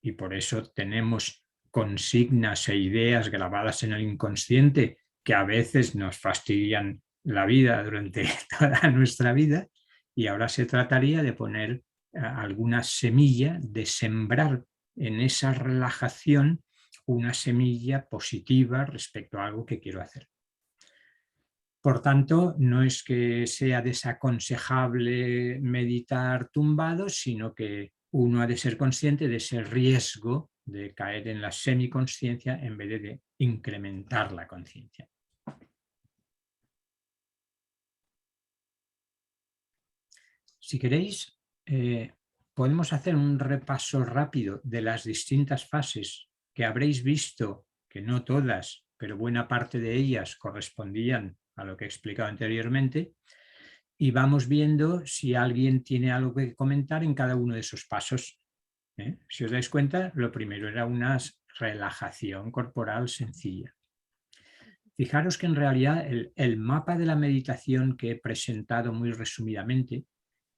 y por eso tenemos consignas e ideas grabadas en el inconsciente que a veces nos fastidian la vida durante toda nuestra vida, y ahora se trataría de poner alguna semilla, de sembrar en esa relajación una semilla positiva respecto a algo que quiero hacer. Por tanto, no es que sea desaconsejable meditar tumbado, sino que uno ha de ser consciente de ese riesgo de caer en la semiconsciencia en vez de incrementar la conciencia. Si queréis, podemos hacer un repaso rápido de las distintas fases que habréis visto, que no todas, pero buena parte de ellas correspondían a lo que he explicado anteriormente, y vamos viendo si alguien tiene algo que comentar en cada uno de esos pasos. Si os dais cuenta, lo primero era una relajación corporal sencilla. Fijaros que en realidad el mapa de la meditación que he presentado muy resumidamente,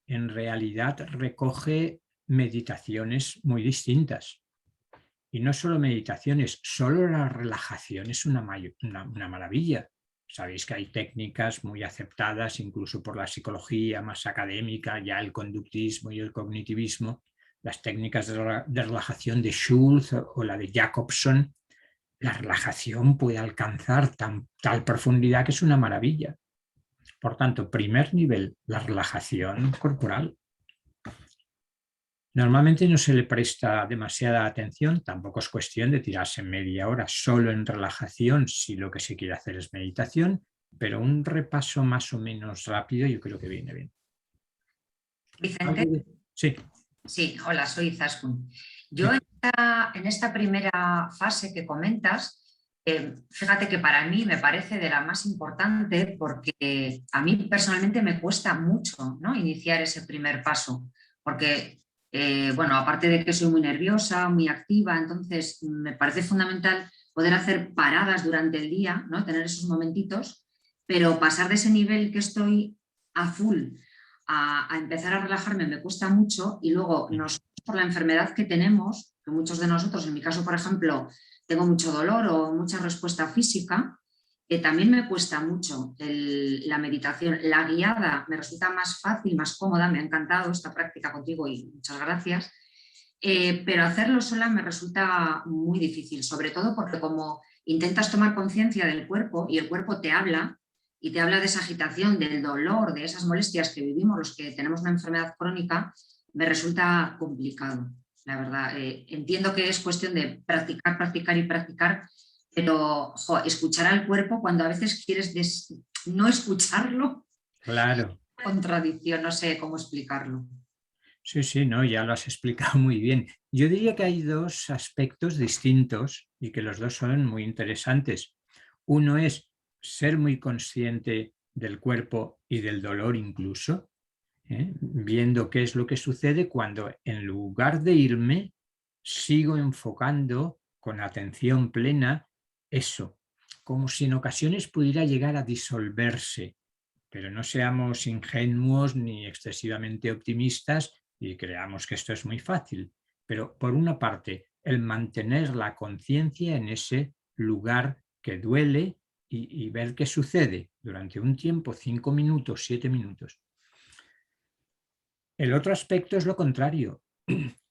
en realidad recoge meditaciones muy distintas. Y no solo meditaciones, solo la relajación es una maravilla. Sabéis que hay técnicas muy aceptadas incluso por la psicología más académica, ya el conductismo y el cognitivismo, las técnicas de relajación de Schultz o la de Jacobson. La relajación puede alcanzar tal profundidad que es una maravilla. Por tanto, primer nivel, la relajación corporal. Normalmente no se le presta demasiada atención, tampoco es cuestión de tirarse media hora solo en relajación si lo que se quiere hacer es meditación, pero un repaso más o menos rápido yo creo que viene bien. Vicente. Sí. Sí, hola, soy Izaskun. Yo en esta primera fase que comentas, fíjate que para mí me parece de la más importante porque a mí personalmente me cuesta mucho, ¿no?, iniciar ese primer paso, porque bueno, aparte de que soy muy nerviosa, muy activa, entonces me parece fundamental poder hacer paradas durante el día, ¿no?, tener esos momentitos, pero pasar de ese nivel que estoy a full a empezar a relajarme me cuesta mucho, y luego nosotros, por la enfermedad que tenemos, que muchos de nosotros, en mi caso por ejemplo, tengo mucho dolor o mucha respuesta física, también me cuesta mucho la meditación. La guiada me resulta más fácil, más cómoda, me ha encantado esta práctica contigo y muchas gracias, pero hacerlo sola me resulta muy difícil, sobre todo porque como intentas tomar conciencia del cuerpo y el cuerpo te habla, y te habla de esa agitación, del dolor, de esas molestias que vivimos los que tenemos una enfermedad crónica, me resulta complicado, la verdad. Entiendo que es cuestión de practicar, practicar y practicar, pero escuchar al cuerpo cuando a veces quieres no escucharlo. Claro. Contradicción, no sé cómo explicarlo. Sí, sí, no, ya lo has explicado muy bien. Yo diría que hay dos aspectos distintos y que los dos son muy interesantes. Uno es ser muy consciente del cuerpo y del dolor incluso, viendo qué es lo que sucede cuando en lugar de irme, sigo enfocando con atención plena eso, como si en ocasiones pudiera llegar a disolverse, pero no seamos ingenuos ni excesivamente optimistas y creamos que esto es muy fácil. Pero por una parte, el mantener la conciencia en ese lugar que duele y ver qué sucede durante un tiempo, 5 minutos, 7 minutos. El otro aspecto es lo contrario,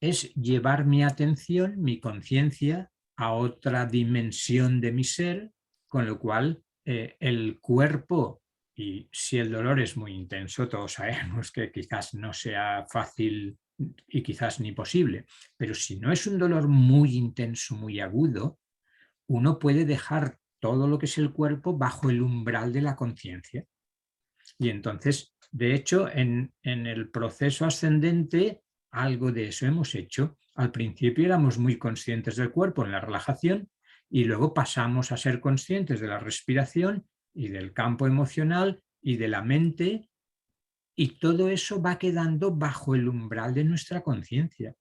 es llevar mi atención, mi conciencia a otra dimensión de mi ser, con lo cual el cuerpo, y si el dolor es muy intenso, todos sabemos que quizás no sea fácil y quizás ni posible, pero si no es un dolor muy intenso, muy agudo, uno puede dejar todo lo que es el cuerpo bajo el umbral de la conciencia. Y entonces, de hecho, en el proceso ascendente, algo de eso hemos hecho. Al principio éramos muy conscientes del cuerpo en la relajación y luego pasamos a ser conscientes de la respiración y del campo emocional y de la mente, y todo eso va quedando bajo el umbral de nuestra conciencia.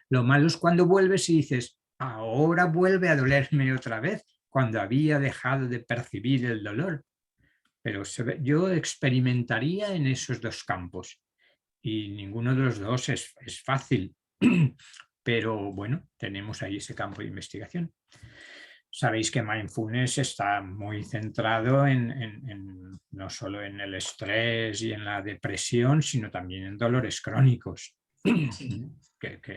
Lo malo es cuando vuelves y dices, ahora vuelve a dolerme otra vez, cuando había dejado de percibir el dolor. Pero yo experimentaría en esos dos campos y ninguno de los dos es fácil, pero bueno, tenemos ahí ese campo de investigación. Sabéis que mindfulness está muy centrado no solo en el estrés y en la depresión, sino también en dolores crónicos. Sí.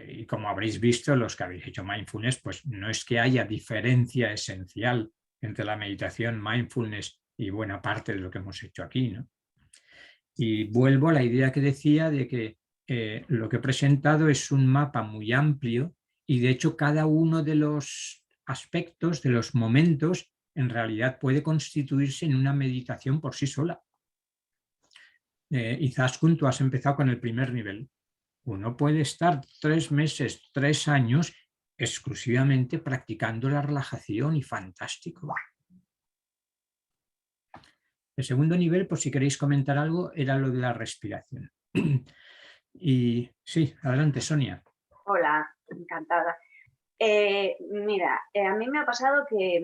Y como habréis visto, los que habéis hecho mindfulness, pues no es que haya diferencia esencial entre la meditación, mindfulness y buena parte de lo que hemos hecho aquí, ¿no? Y vuelvo a la idea que decía de que lo que he presentado es un mapa muy amplio y de hecho cada uno de los aspectos, de los momentos, en realidad puede constituirse en una meditación por sí sola. Izaskun, tú has empezado con el primer nivel. Uno puede estar 3 meses, 3 años exclusivamente practicando la relajación y fantástico. El segundo nivel, por si queréis comentar algo, era lo de la respiración. Y sí, adelante, Sonia. Hola, encantada. Mira, a mí me ha pasado que,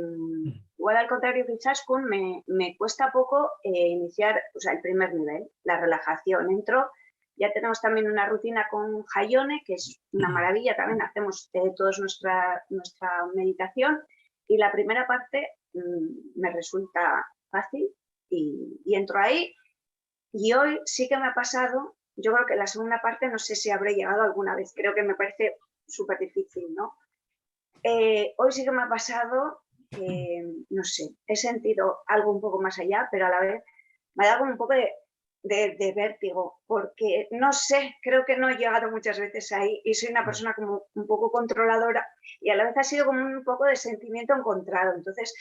igual al contrario que Izaskun, me cuesta poco iniciar, o sea, el primer nivel, la relajación. Entro, ya tenemos también una rutina con Hayone, que es una maravilla, también hacemos todos nuestra meditación, y la primera parte me resulta fácil y entro ahí. Y hoy sí que me ha pasado, yo creo que la segunda parte no sé si habré llegado alguna vez, creo que me parece súper difícil, ¿no? Hoy sí que me ha pasado que, no sé, he sentido algo un poco más allá, pero a la vez me ha dado un poco de vértigo, porque no sé, creo que no he llegado muchas veces ahí y soy una persona como un poco controladora y a la vez ha sido como un poco de sentimiento encontrado. Entonces,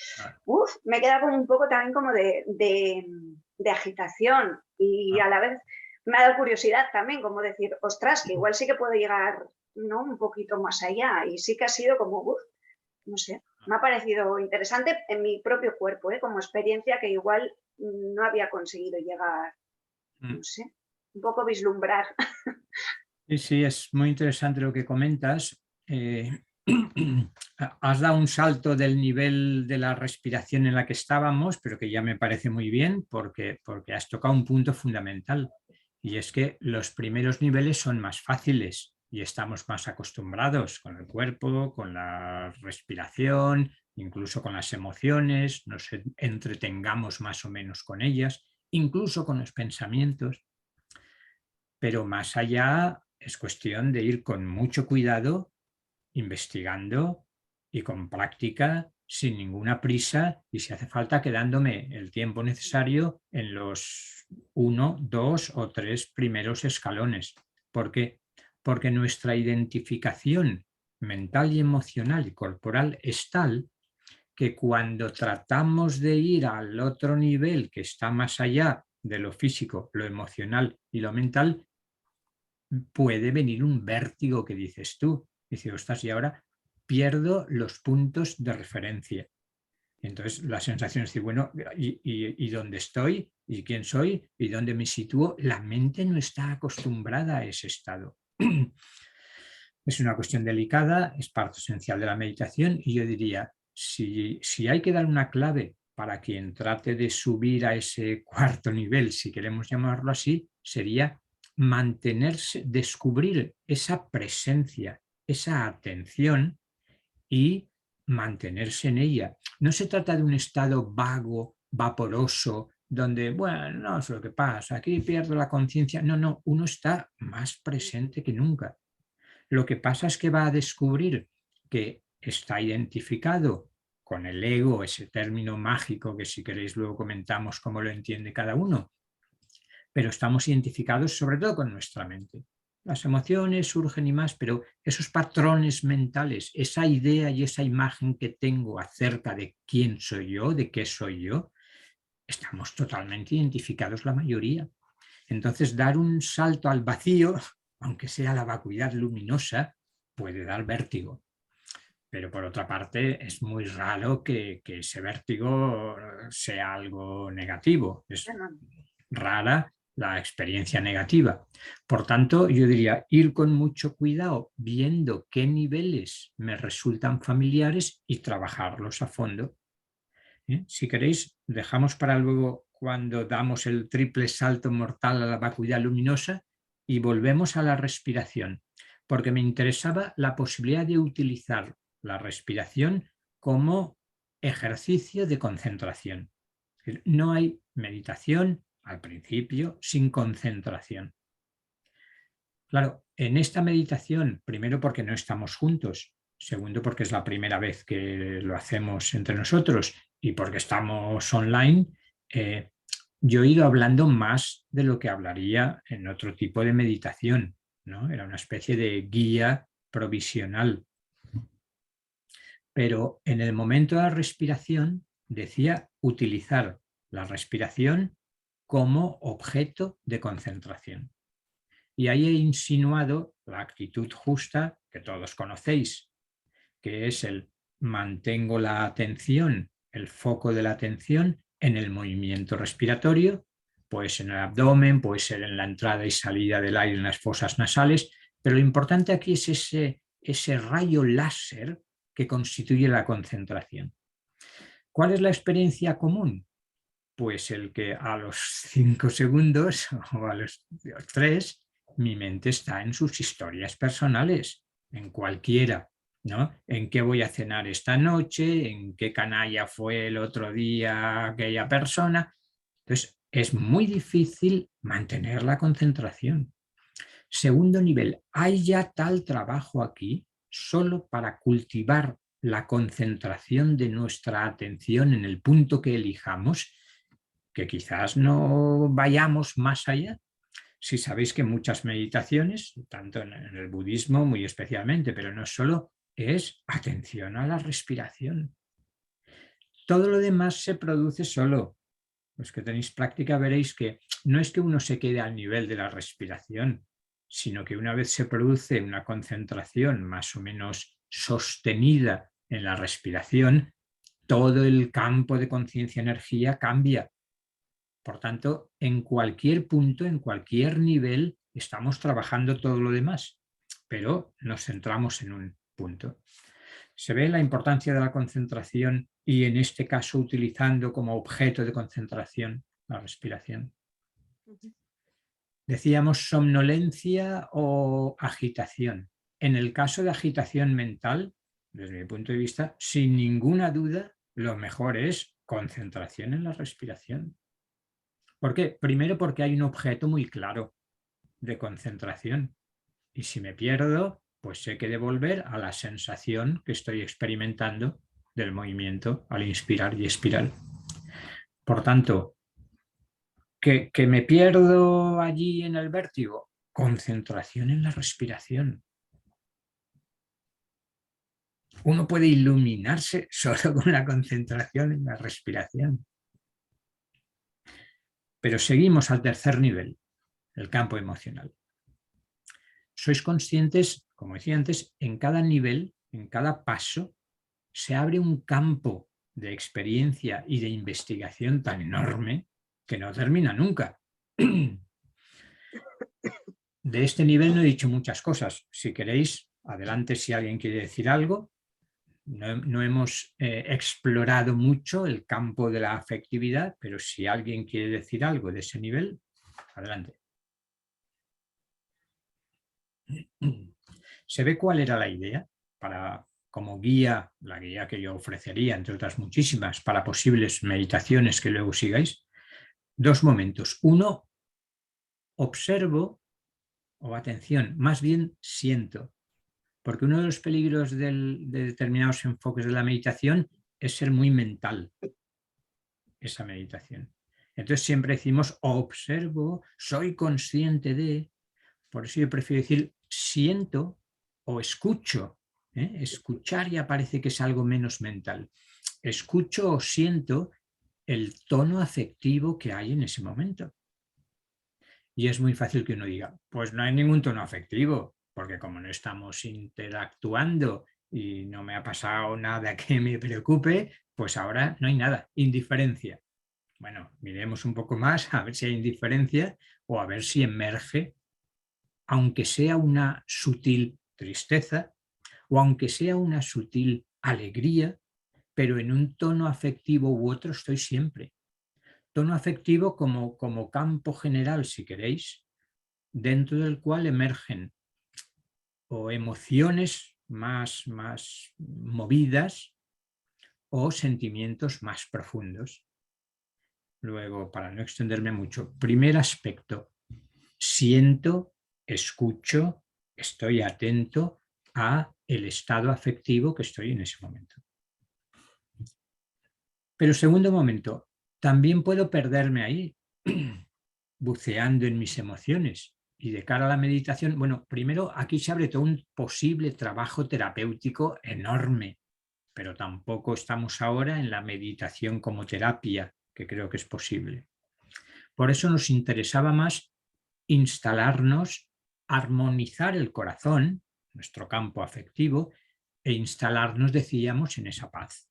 me queda como un poco también como de agitación y a la vez me ha dado curiosidad también, como decir, ostras, que igual sí que puedo llegar, ¿no?, un poquito más allá, y sí que ha sido como, no sé, me ha parecido interesante en mi propio cuerpo, como experiencia que igual no había conseguido llegar, no sé, un poco vislumbrar. Sí, sí, es muy interesante lo que comentas. Has dado un salto del nivel de la respiración en la que estábamos, pero que ya me parece muy bien porque has tocado un punto fundamental, y es que los primeros niveles son más fáciles y estamos más acostumbrados con el cuerpo, con la respiración, incluso con las emociones, nos entretengamos más o menos con ellas, incluso con los pensamientos. Pero más allá es cuestión de ir con mucho cuidado, investigando y con práctica, sin ninguna prisa, y si hace falta quedándome el tiempo necesario en los 1, 2 o 3 primeros escalones. ¿Por qué? Porque nuestra identificación mental y emocional y corporal es tal que cuando tratamos de ir al otro nivel que está más allá de lo físico, lo emocional y lo mental, puede venir un vértigo que dices tú. Dices, ostras, y ahora pierdo los puntos de referencia. Entonces la sensación es decir, bueno, ¿y dónde estoy? ¿Y quién soy? ¿Y dónde me sitúo? La mente no está acostumbrada a ese estado. Es una cuestión delicada, es parte esencial de la meditación, y yo diría, si hay que dar una clave para quien trate de subir a ese cuarto nivel, si queremos llamarlo así, sería mantenerse, descubrir esa presencia, esa atención y mantenerse en ella. No se trata de un estado vago, vaporoso, donde, bueno, no es lo que pasa, aquí pierdo la conciencia. No, uno está más presente que nunca. Lo que pasa es que va a descubrir que está identificado con el ego, ese término mágico que si queréis luego comentamos cómo lo entiende cada uno, pero estamos identificados sobre todo con nuestra mente. Las emociones surgen y más, pero esos patrones mentales, esa idea y esa imagen que tengo acerca de quién soy yo, de qué soy yo, estamos totalmente identificados la mayoría. Entonces, dar un salto al vacío, aunque sea la vacuidad luminosa, puede dar vértigo. Pero por otra parte, es muy raro que ese vértigo sea algo negativo. Es rara la experiencia negativa. Por tanto, yo diría ir con mucho cuidado, viendo qué niveles me resultan familiares y trabajarlos a fondo. Si queréis, dejamos para luego cuando damos el triple salto mortal a la vacuidad luminosa y volvemos a la respiración, porque me interesaba la posibilidad de utilizar la respiración como ejercicio de concentración. No hay meditación al principio sin concentración. Claro, en esta meditación, primero porque no estamos juntos, segundo porque es la primera vez que lo hacemos entre nosotros y porque estamos online, yo he ido hablando más de lo que hablaría en otro tipo de meditación, ¿no? Era una especie de guía provisional. Pero en el momento de la respiración decía utilizar la respiración como objeto de concentración. Y ahí he insinuado la actitud justa que todos conocéis, que es el mantengo la atención, el foco de la atención en el movimiento respiratorio, puede ser en el abdomen, puede ser en la entrada y salida del aire en las fosas nasales, pero lo importante aquí es ese rayo láser que constituye la concentración. ¿Cuál es la experiencia común? Pues el que a los 5 segundos o a los 3 mi mente está en sus historias personales, en cualquiera, ¿no? ¿En qué voy a cenar esta noche? ¿En qué canalla fue el otro día aquella persona? Entonces, es muy difícil mantener la concentración. Segundo nivel, hay ya tal trabajo aquí solo para cultivar la concentración de nuestra atención en el punto que elijamos, que quizás no vayamos más allá. Si sabéis que muchas meditaciones, tanto en el budismo muy especialmente, pero no solo, es atención a la respiración. Todo lo demás se produce solo. Los que tenéis práctica veréis que no es que uno se quede al nivel de la respiración, sino que una vez se produce una concentración más o menos sostenida en la respiración, todo el campo de conciencia-energía cambia. Por tanto, en cualquier punto, en cualquier nivel, estamos trabajando todo lo demás, pero nos centramos en un punto. Se ve la importancia de la concentración y en este caso utilizando como objeto de concentración la respiración. Decíamos somnolencia o agitación. En el caso de agitación mental, desde mi punto de vista, sin ninguna duda, lo mejor es concentración en la respiración. ¿Por qué? Primero porque hay un objeto muy claro de concentración y si me pierdo, pues sé que devolver a la sensación que estoy experimentando del movimiento al inspirar y expirar. Por tanto, que me pierdo allí en el vértigo, concentración en la respiración. Uno puede iluminarse solo con la concentración en la respiración. Pero seguimos al tercer nivel, el campo emocional. Sois conscientes, como decía antes, en cada nivel, en cada paso, se abre un campo de experiencia y de investigación tan enorme que no termina nunca. De este nivel no he dicho muchas cosas. Si queréis, adelante si alguien quiere decir algo. No hemos explorado mucho el campo de la afectividad, pero si alguien quiere decir algo de ese nivel, adelante. ¿Se ve cuál era la idea? Como guía, la guía que yo ofrecería, entre otras muchísimas, para posibles meditaciones que luego sigáis. 2 momentos. Uno, observo, o atención, más bien siento. Porque uno de los peligros de determinados enfoques de la meditación es ser muy mental, esa meditación. Entonces siempre decimos observo, soy consciente de, por eso yo prefiero decir siento o escucho. Escuchar ya parece que es algo menos mental. Escucho o siento el tono afectivo que hay en ese momento. Y es muy fácil que uno diga, pues no hay ningún tono afectivo, porque como no estamos interactuando y no me ha pasado nada que me preocupe, pues ahora no hay nada, indiferencia. Bueno, miremos un poco más a ver si hay indiferencia o a ver si emerge, aunque sea una sutil tristeza o aunque sea una sutil alegría, pero en un tono afectivo u otro estoy siempre. Tono afectivo como campo general, si queréis, dentro del cual emergen o emociones más movidas o sentimientos más profundos. Luego, para no extenderme mucho, primer aspecto, siento, escucho, estoy atento a el estado afectivo que estoy en ese momento. Pero segundo momento, también puedo perderme ahí, buceando en mis emociones. Y de cara a la meditación, bueno, primero aquí se abre todo un posible trabajo terapéutico enorme, pero tampoco estamos ahora en la meditación como terapia, que creo que es posible. Por eso nos interesaba más instalarnos, armonizar el corazón, nuestro campo afectivo, e instalarnos, decíamos, en esa paz.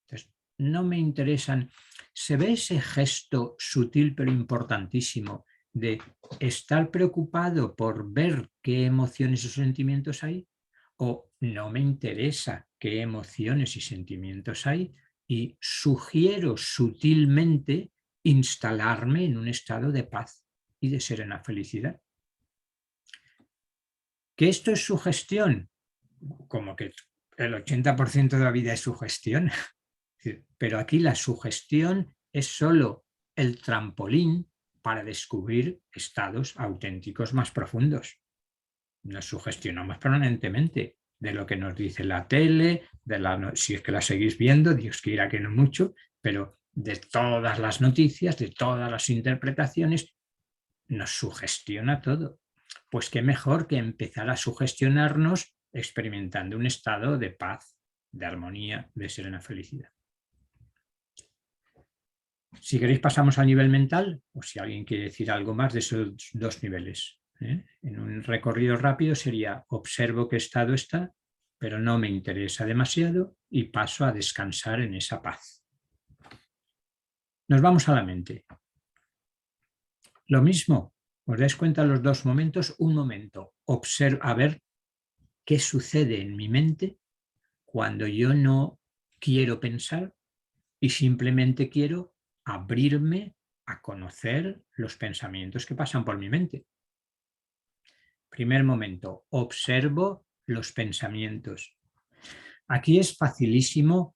Entonces, no me interesan. ¿Se ve ese gesto sutil pero importantísimo de estar preocupado por ver qué emociones o sentimientos hay? ¿O no me interesa qué emociones y sentimientos hay? Y sugiero sutilmente instalarme en un estado de paz y de serena felicidad. ¿Que esto es sugestión? Como que el 80% de la vida es sugestión. Pero aquí la sugestión es solo el trampolín para descubrir estados auténticos más profundos. Nos sugestionamos permanentemente de lo que nos dice la tele, si es que la seguís viendo, Dios quiera que no mucho, pero de todas las noticias, de todas las interpretaciones, nos sugestiona todo. Pues qué mejor que empezar a sugestionarnos experimentando un estado de paz, de armonía, de serena felicidad. Si queréis pasamos al nivel mental, o si alguien quiere decir algo más de esos dos niveles. En un recorrido rápido sería observo qué estado está, pero no me interesa demasiado y paso a descansar en esa paz. Nos vamos a la mente. Lo mismo, os dais cuenta los dos momentos. Un momento, observo a ver qué sucede en mi mente cuando yo no quiero pensar y simplemente quiero abrirme a conocer los pensamientos que pasan por mi mente. Primer momento, observo los pensamientos. Aquí es facilísimo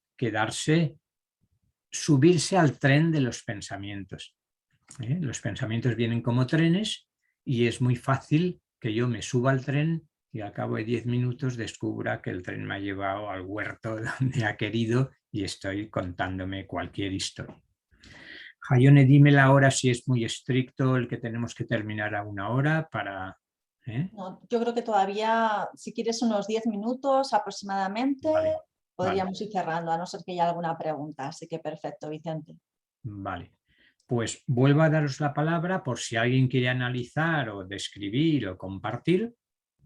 subirse al tren de los pensamientos. Los pensamientos vienen como trenes y es muy fácil que yo me suba al tren y al cabo de 10 minutos descubra que el tren me ha llevado al huerto donde ha querido y estoy contándome cualquier historia. Jaione, dime la hora si es muy estricto el que tenemos que terminar a 1 hora para... No, yo creo que todavía, si quieres unos 10 minutos aproximadamente, Vale, podríamos ir cerrando, a no ser que haya alguna pregunta. Así que perfecto, Vicente. Vale, pues vuelvo a daros la palabra por si alguien quiere analizar o describir o compartir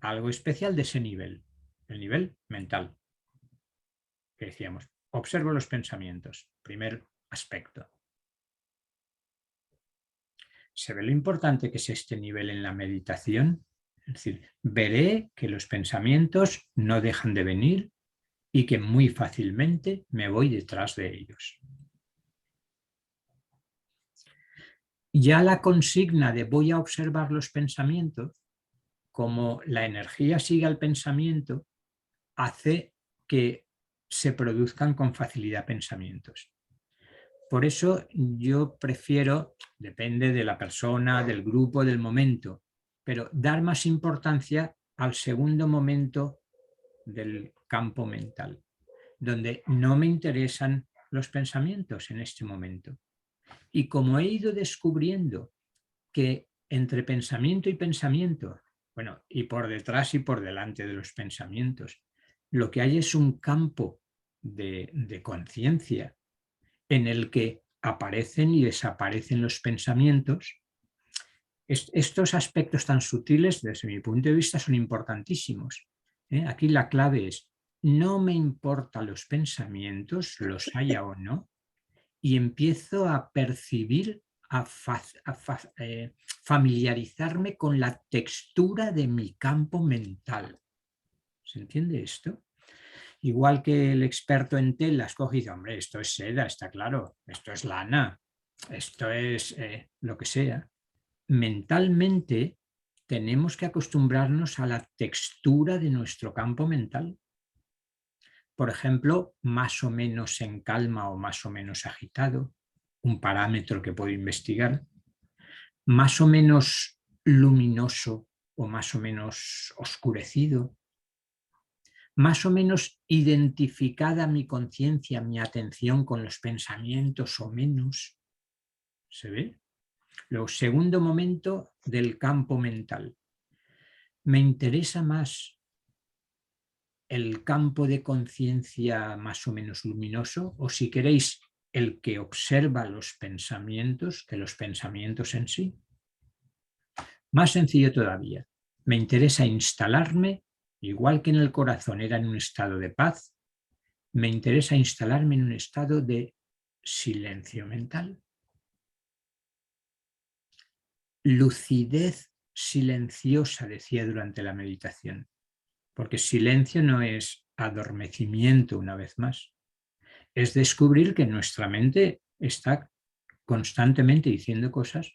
algo especial de ese nivel, el nivel mental. Que decíamos, observo los pensamientos, primer aspecto. ¿Se ve lo importante que es este nivel en la meditación? Es decir, veré que los pensamientos no dejan de venir y que muy fácilmente me voy detrás de ellos. Ya la consigna de voy a observar los pensamientos, como la energía sigue al pensamiento, hace que se produzcan con facilidad pensamientos. Por eso yo prefiero, depende de la persona, del grupo, del momento, pero dar más importancia al segundo momento del campo mental, donde no me interesan los pensamientos en este momento. Y como he ido descubriendo que entre pensamiento y pensamiento, bueno, y por detrás y por delante de los pensamientos, lo que hay es un campo de conciencia en el que aparecen y desaparecen los pensamientos. Estos aspectos tan sutiles, desde mi punto de vista, son importantísimos. Aquí la clave es, no me importan los pensamientos, los haya o no, y empiezo a percibir, a familiarizarme con la textura de mi campo mental. ¿Se entiende esto? Igual que el experto en telas coge y dice, hombre, esto es seda, está claro, esto es lana, esto es lo que sea. Mentalmente tenemos que acostumbrarnos a la textura de nuestro campo mental. Por ejemplo, más o menos en calma o más o menos agitado, un parámetro que puedo investigar, más o menos luminoso o más o menos oscurecido, más o menos identificada mi conciencia, mi atención con los pensamientos o menos. ¿Se ve? Luego, segundo momento del campo mental. Me interesa más el campo de conciencia más o menos luminoso, o si queréis, el que observa los pensamientos que los pensamientos en sí. Más sencillo todavía. Me interesa instalarme, igual que en el corazón era en un estado de paz, me interesa instalarme en un estado de silencio mental. Lucidez silenciosa, decía durante la meditación, porque silencio no es adormecimiento una vez más, es descubrir que nuestra mente está constantemente diciendo cosas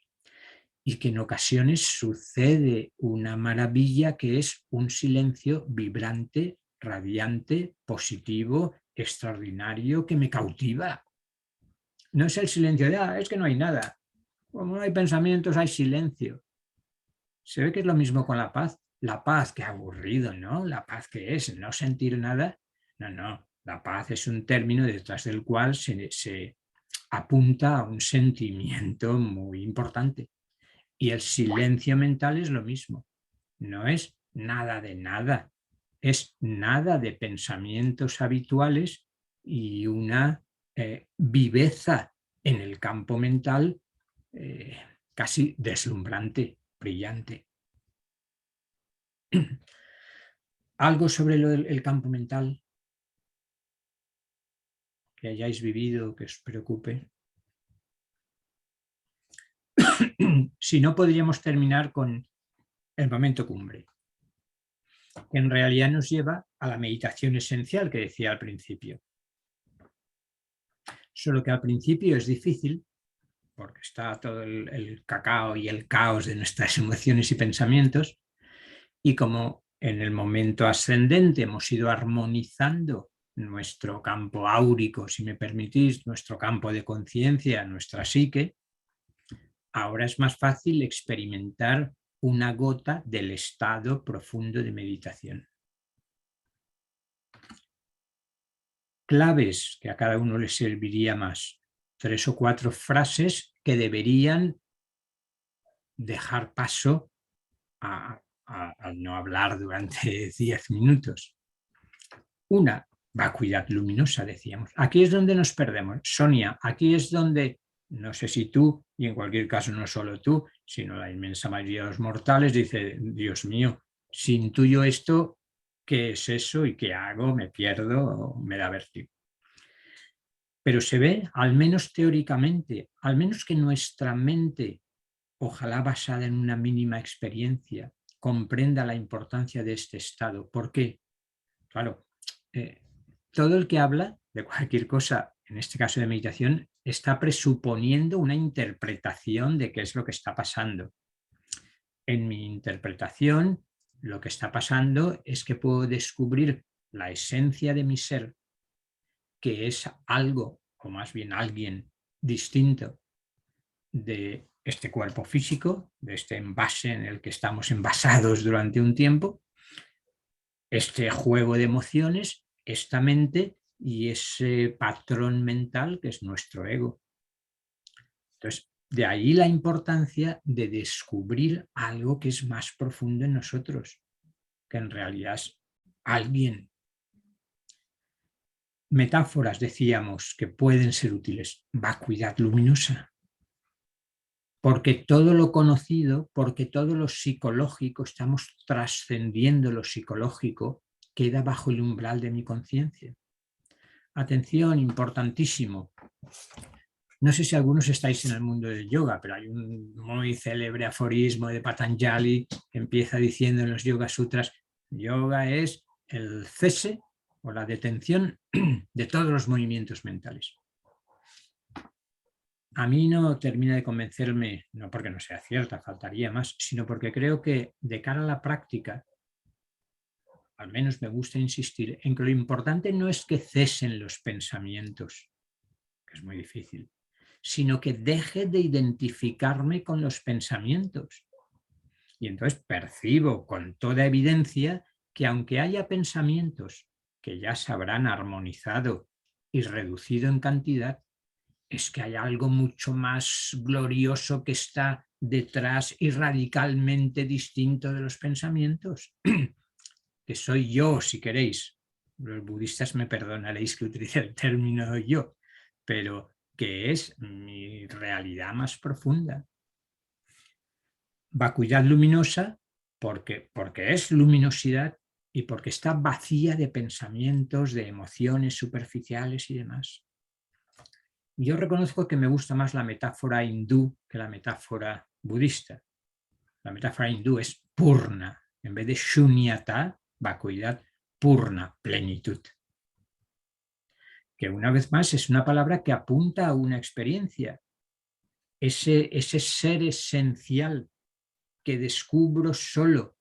y que en ocasiones sucede una maravilla que es un silencio vibrante, radiante, positivo, extraordinario, que me cautiva. No es el silencio de, es que no hay nada. Como no hay pensamientos, hay silencio. Se ve que es lo mismo con la paz. La paz, qué aburrido, ¿no? La paz, ¿qué es? No sentir nada. No. La paz es un término detrás del cual se apunta a un sentimiento muy importante. Y el silencio mental es lo mismo. No es nada de nada. Es nada de pensamientos habituales y una viveza en el campo mental casi deslumbrante, brillante. Algo sobre el campo mental que hayáis vivido, que os preocupe. Si no, podríamos terminar con el momento cumbre, que en realidad nos lleva a la meditación esencial que decía al principio. Solo que al principio es difícil, porque está todo el cacao y el caos de nuestras emociones y pensamientos, y como en el momento ascendente hemos ido armonizando nuestro campo áurico, si me permitís, nuestro campo de conciencia, nuestra psique, ahora es más fácil experimentar una gota del estado profundo de meditación. Claves que a cada uno le serviría más. 3 o 4 frases que deberían dejar paso a no hablar durante 10 minutos. Una, vacuidad luminosa, decíamos. Aquí es donde nos perdemos. Sonia, aquí es donde, no sé si tú, y en cualquier caso no solo tú, sino la inmensa mayoría de los mortales, dice, Dios mío, si intuyo esto, ¿qué es eso y qué hago? ¿Me pierdo? ¿Me da vértigo? Pero se ve, al menos teóricamente, al menos que nuestra mente, ojalá basada en una mínima experiencia, comprenda la importancia de este estado. ¿Por qué? Claro, todo el que habla de cualquier cosa, en este caso de meditación, está presuponiendo una interpretación de qué es lo que está pasando. En mi interpretación, lo que está pasando es que puedo descubrir la esencia de mi ser, que es algo, o más bien alguien distinto de este cuerpo físico, de este envase en el que estamos envasados durante un tiempo, este juego de emociones, esta mente y ese patrón mental que es nuestro ego. Entonces, de ahí la importancia de descubrir algo que es más profundo en nosotros, que en realidad es alguien. metáforas decíamos que pueden ser útiles. Vacuidad luminosa. Porque todo lo conocido, porque todo lo psicológico, estamos trascendiendo lo psicológico, queda bajo el umbral de mi conciencia. Atención, importantísimo. No sé si algunos estáis en el mundo del yoga, pero hay un muy célebre aforismo de Patanjali que empieza diciendo en los Yoga Sutras: yoga es el cese o la detención de todos los movimientos mentales. A mí no termina de convencerme, no porque no sea cierta, faltaría más, sino porque creo que de cara a la práctica, al menos me gusta insistir en que lo importante no es que cesen los pensamientos, que es muy difícil, sino que deje de identificarme con los pensamientos. Y entonces percibo con toda evidencia que aunque haya pensamientos que ya se habrán armonizado y reducido en cantidad, es que hay algo mucho más glorioso que está detrás y radicalmente distinto de los pensamientos, que soy yo, si queréis. Los budistas me perdonaréis que utilice el término yo, pero que es mi realidad más profunda. Vacuidad luminosa porque es luminosidad y porque está vacía de pensamientos, de emociones superficiales y demás. Yo reconozco que me gusta más la metáfora hindú que la metáfora budista. La metáfora hindú es purna, en vez de shunyata, vacuidad, purna, plenitud. Que una vez más es una palabra que apunta a una experiencia. Ese ser esencial que descubro solo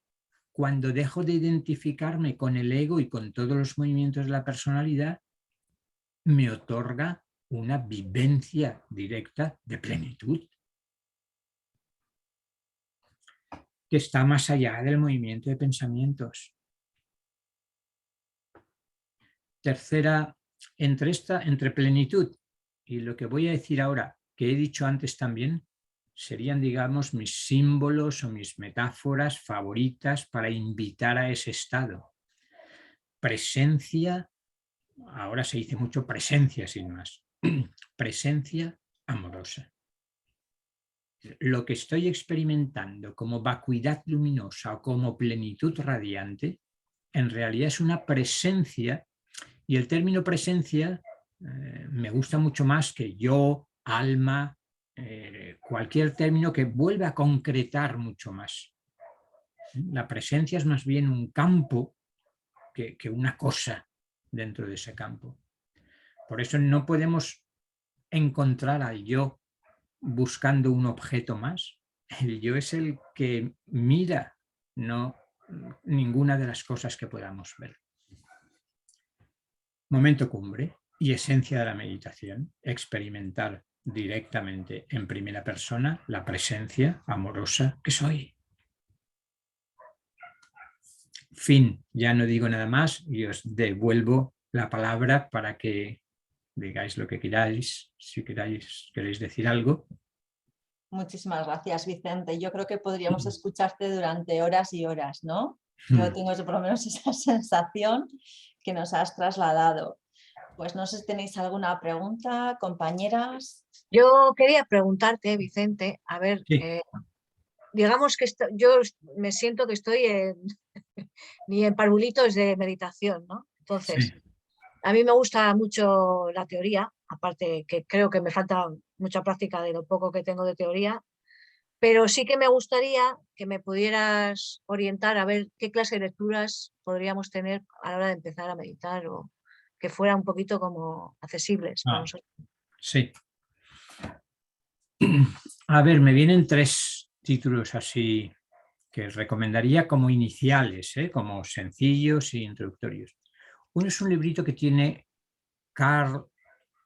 cuando dejo de identificarme con el ego y con todos los movimientos de la personalidad, me otorga una vivencia directa de plenitud, que está más allá del movimiento de pensamientos. Tercera, entre plenitud y lo que voy a decir ahora, que he dicho antes también, serían, digamos, mis símbolos o mis metáforas favoritas para invitar a ese estado. Presencia, ahora se dice mucho presencia sin más, presencia amorosa. Lo que estoy experimentando como vacuidad luminosa o como plenitud radiante, en realidad es una presencia, y el término presencia me gusta mucho más que yo, alma, cualquier término que vuelva a concretar mucho más. La presencia es más bien un campo que una cosa dentro de ese campo. Por eso no podemos encontrar al yo buscando un objeto más. El yo es el que mira, no ninguna de las cosas que podamos ver. Momento cumbre y esencia de la meditación, experimentar directamente en primera persona la presencia amorosa que soy. Fin, ya no digo nada más y os devuelvo la palabra para que digáis lo que queráis, si queréis decir algo. Muchísimas gracias, Vicente. Yo creo que podríamos escucharte durante horas y horas, ¿no? Yo tengo por lo menos esa sensación que nos has trasladado. Pues no sé si tenéis alguna pregunta, compañeras. Yo quería preguntarte, Vicente, a ver, Sí. Digamos que yo me siento que estoy ni en parvulitos de meditación, ¿no? Entonces, Sí. a mí me gusta mucho la teoría, aparte que creo que me falta mucha práctica de lo poco que tengo de teoría, pero sí que me gustaría que me pudieras orientar a ver qué clase de lecturas podríamos tener a la hora de empezar a meditar o que fueran un poquito como accesibles para nosotros. Sí. A ver, me vienen 3 títulos así que recomendaría como iniciales, como sencillos e introductorios. Uno es un librito que tiene Karl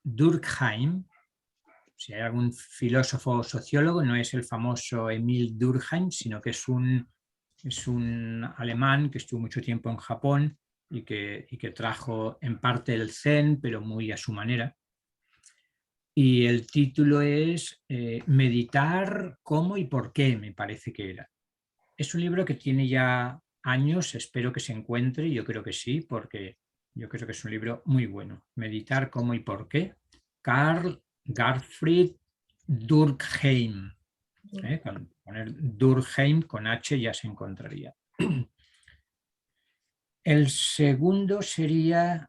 Durkheim. Si hay algún filósofo o sociólogo, no es el famoso Emil Durkheim, sino que es un alemán que estuvo mucho tiempo en Japón y que trajo en parte el Zen, pero muy a su manera. Y el título es Meditar, cómo y por qué, me parece que era. Es un libro que tiene ya años, espero que se encuentre, yo creo que sí, porque Yo creo que es un libro muy bueno. Meditar cómo y por qué. Carl Gottfried Durkheim. Con poner Durkheim con H ya se encontraría. El segundo sería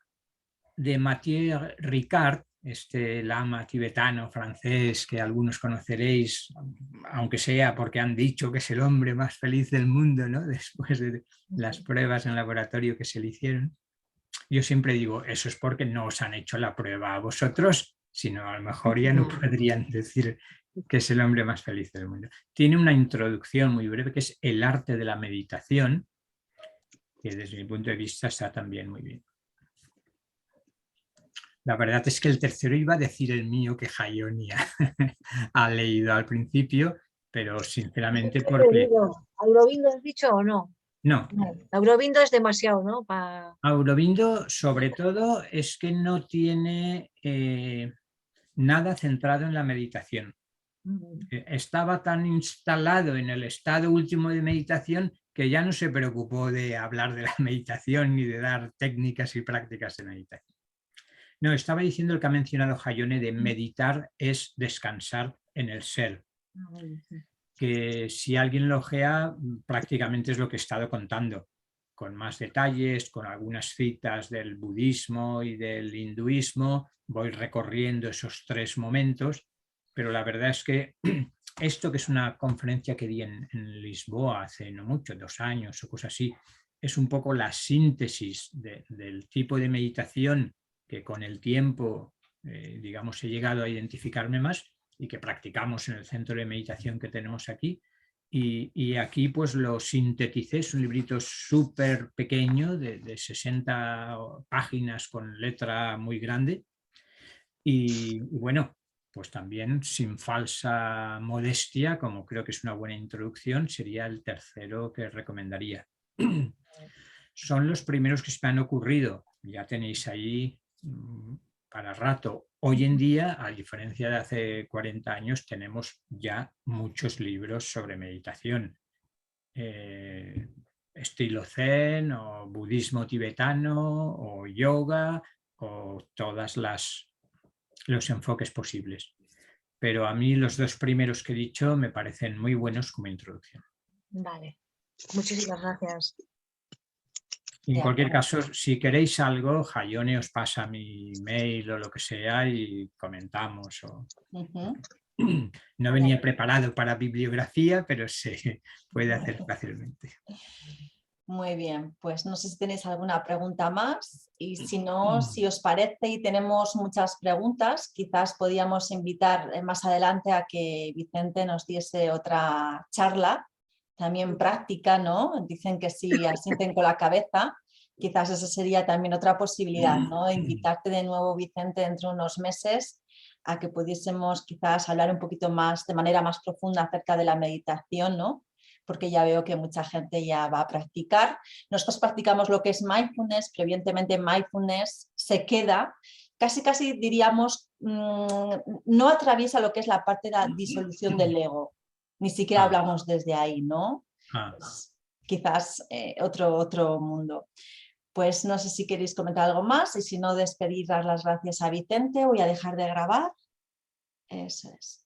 de Mathieu Ricard, este lama tibetano francés que algunos conoceréis, aunque sea porque han dicho que es el hombre más feliz del mundo, ¿no? Después de las pruebas en laboratorio que se le hicieron. Yo siempre digo, eso es porque no os han hecho la prueba a vosotros, sino a lo mejor ya no podrían decir que es el hombre más feliz del mundo. Tiene una introducción muy breve que es el arte de la meditación, que desde mi punto de vista está también muy bien. La verdad es que el tercero iba a decir el mío que Hayoni ha leído al principio, pero sinceramente porque... ¿Aurobindo has dicho o no? No. Aurobindo es demasiado, ¿no? Aurobindo, sobre todo, es que no tiene nada centrado en la meditación. Estaba tan instalado en el estado último de meditación que ya no se preocupó de hablar de la meditación ni de dar técnicas y prácticas de meditación. No, estaba diciendo el que ha mencionado Hayone de meditar es descansar en el ser. Que si alguien lo ojea, prácticamente es lo que he estado contando, con más detalles, con algunas citas del budismo y del hinduismo, voy recorriendo esos 3 momentos, pero la verdad es que esto, que es una conferencia que di en Lisboa hace no mucho, 2 años o cosas así, es un poco la síntesis del tipo de meditación que con el tiempo, digamos, he llegado a identificarme más y que practicamos en el centro de meditación que tenemos aquí. Y aquí pues lo sinteticé, es un librito súper pequeño de 60 páginas con letra muy grande. Y bueno, pues también sin falsa modestia, como creo que es una buena introducción, sería el tercero que recomendaría. Son los primeros que se me han ocurrido, ya tenéis ahí para rato. Hoy en día, a diferencia de hace 40 años, tenemos ya muchos libros sobre meditación. Estilo zen o budismo tibetano o yoga o todas los enfoques posibles. Pero a mí los 2 primeros que he dicho me parecen muy buenos como introducción. Vale, muchísimas gracias. En cualquier caso, si queréis algo, Hayone os pasa mi mail o lo que sea y comentamos. No venía preparado para bibliografía, pero se puede hacer fácilmente. Muy bien, pues no sé si tenéis alguna pregunta más y si no, si os parece y tenemos muchas preguntas, quizás podíamos invitar más adelante a que Vicente nos diese otra charla, también práctica, ¿no? Dicen que sí, asienten con la cabeza, quizás esa sería también otra posibilidad, ¿no? Invitarte de nuevo, Vicente, dentro de unos meses a que pudiésemos quizás hablar un poquito más, de manera más profunda acerca de la meditación, ¿no? Porque ya veo que mucha gente ya va a practicar. Nosotros practicamos lo que es mindfulness, pero evidentemente mindfulness se queda, casi diríamos, no atraviesa lo que es la parte de la disolución del ego, ni siquiera hablamos desde ahí, ¿no? Pues, quizás otro mundo. Pues no sé si queréis comentar algo más y si no, despedir, dar las gracias a Vicente. Voy a dejar de grabar. Eso es.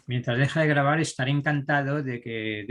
Mientras deja de grabar, estaré encantado de que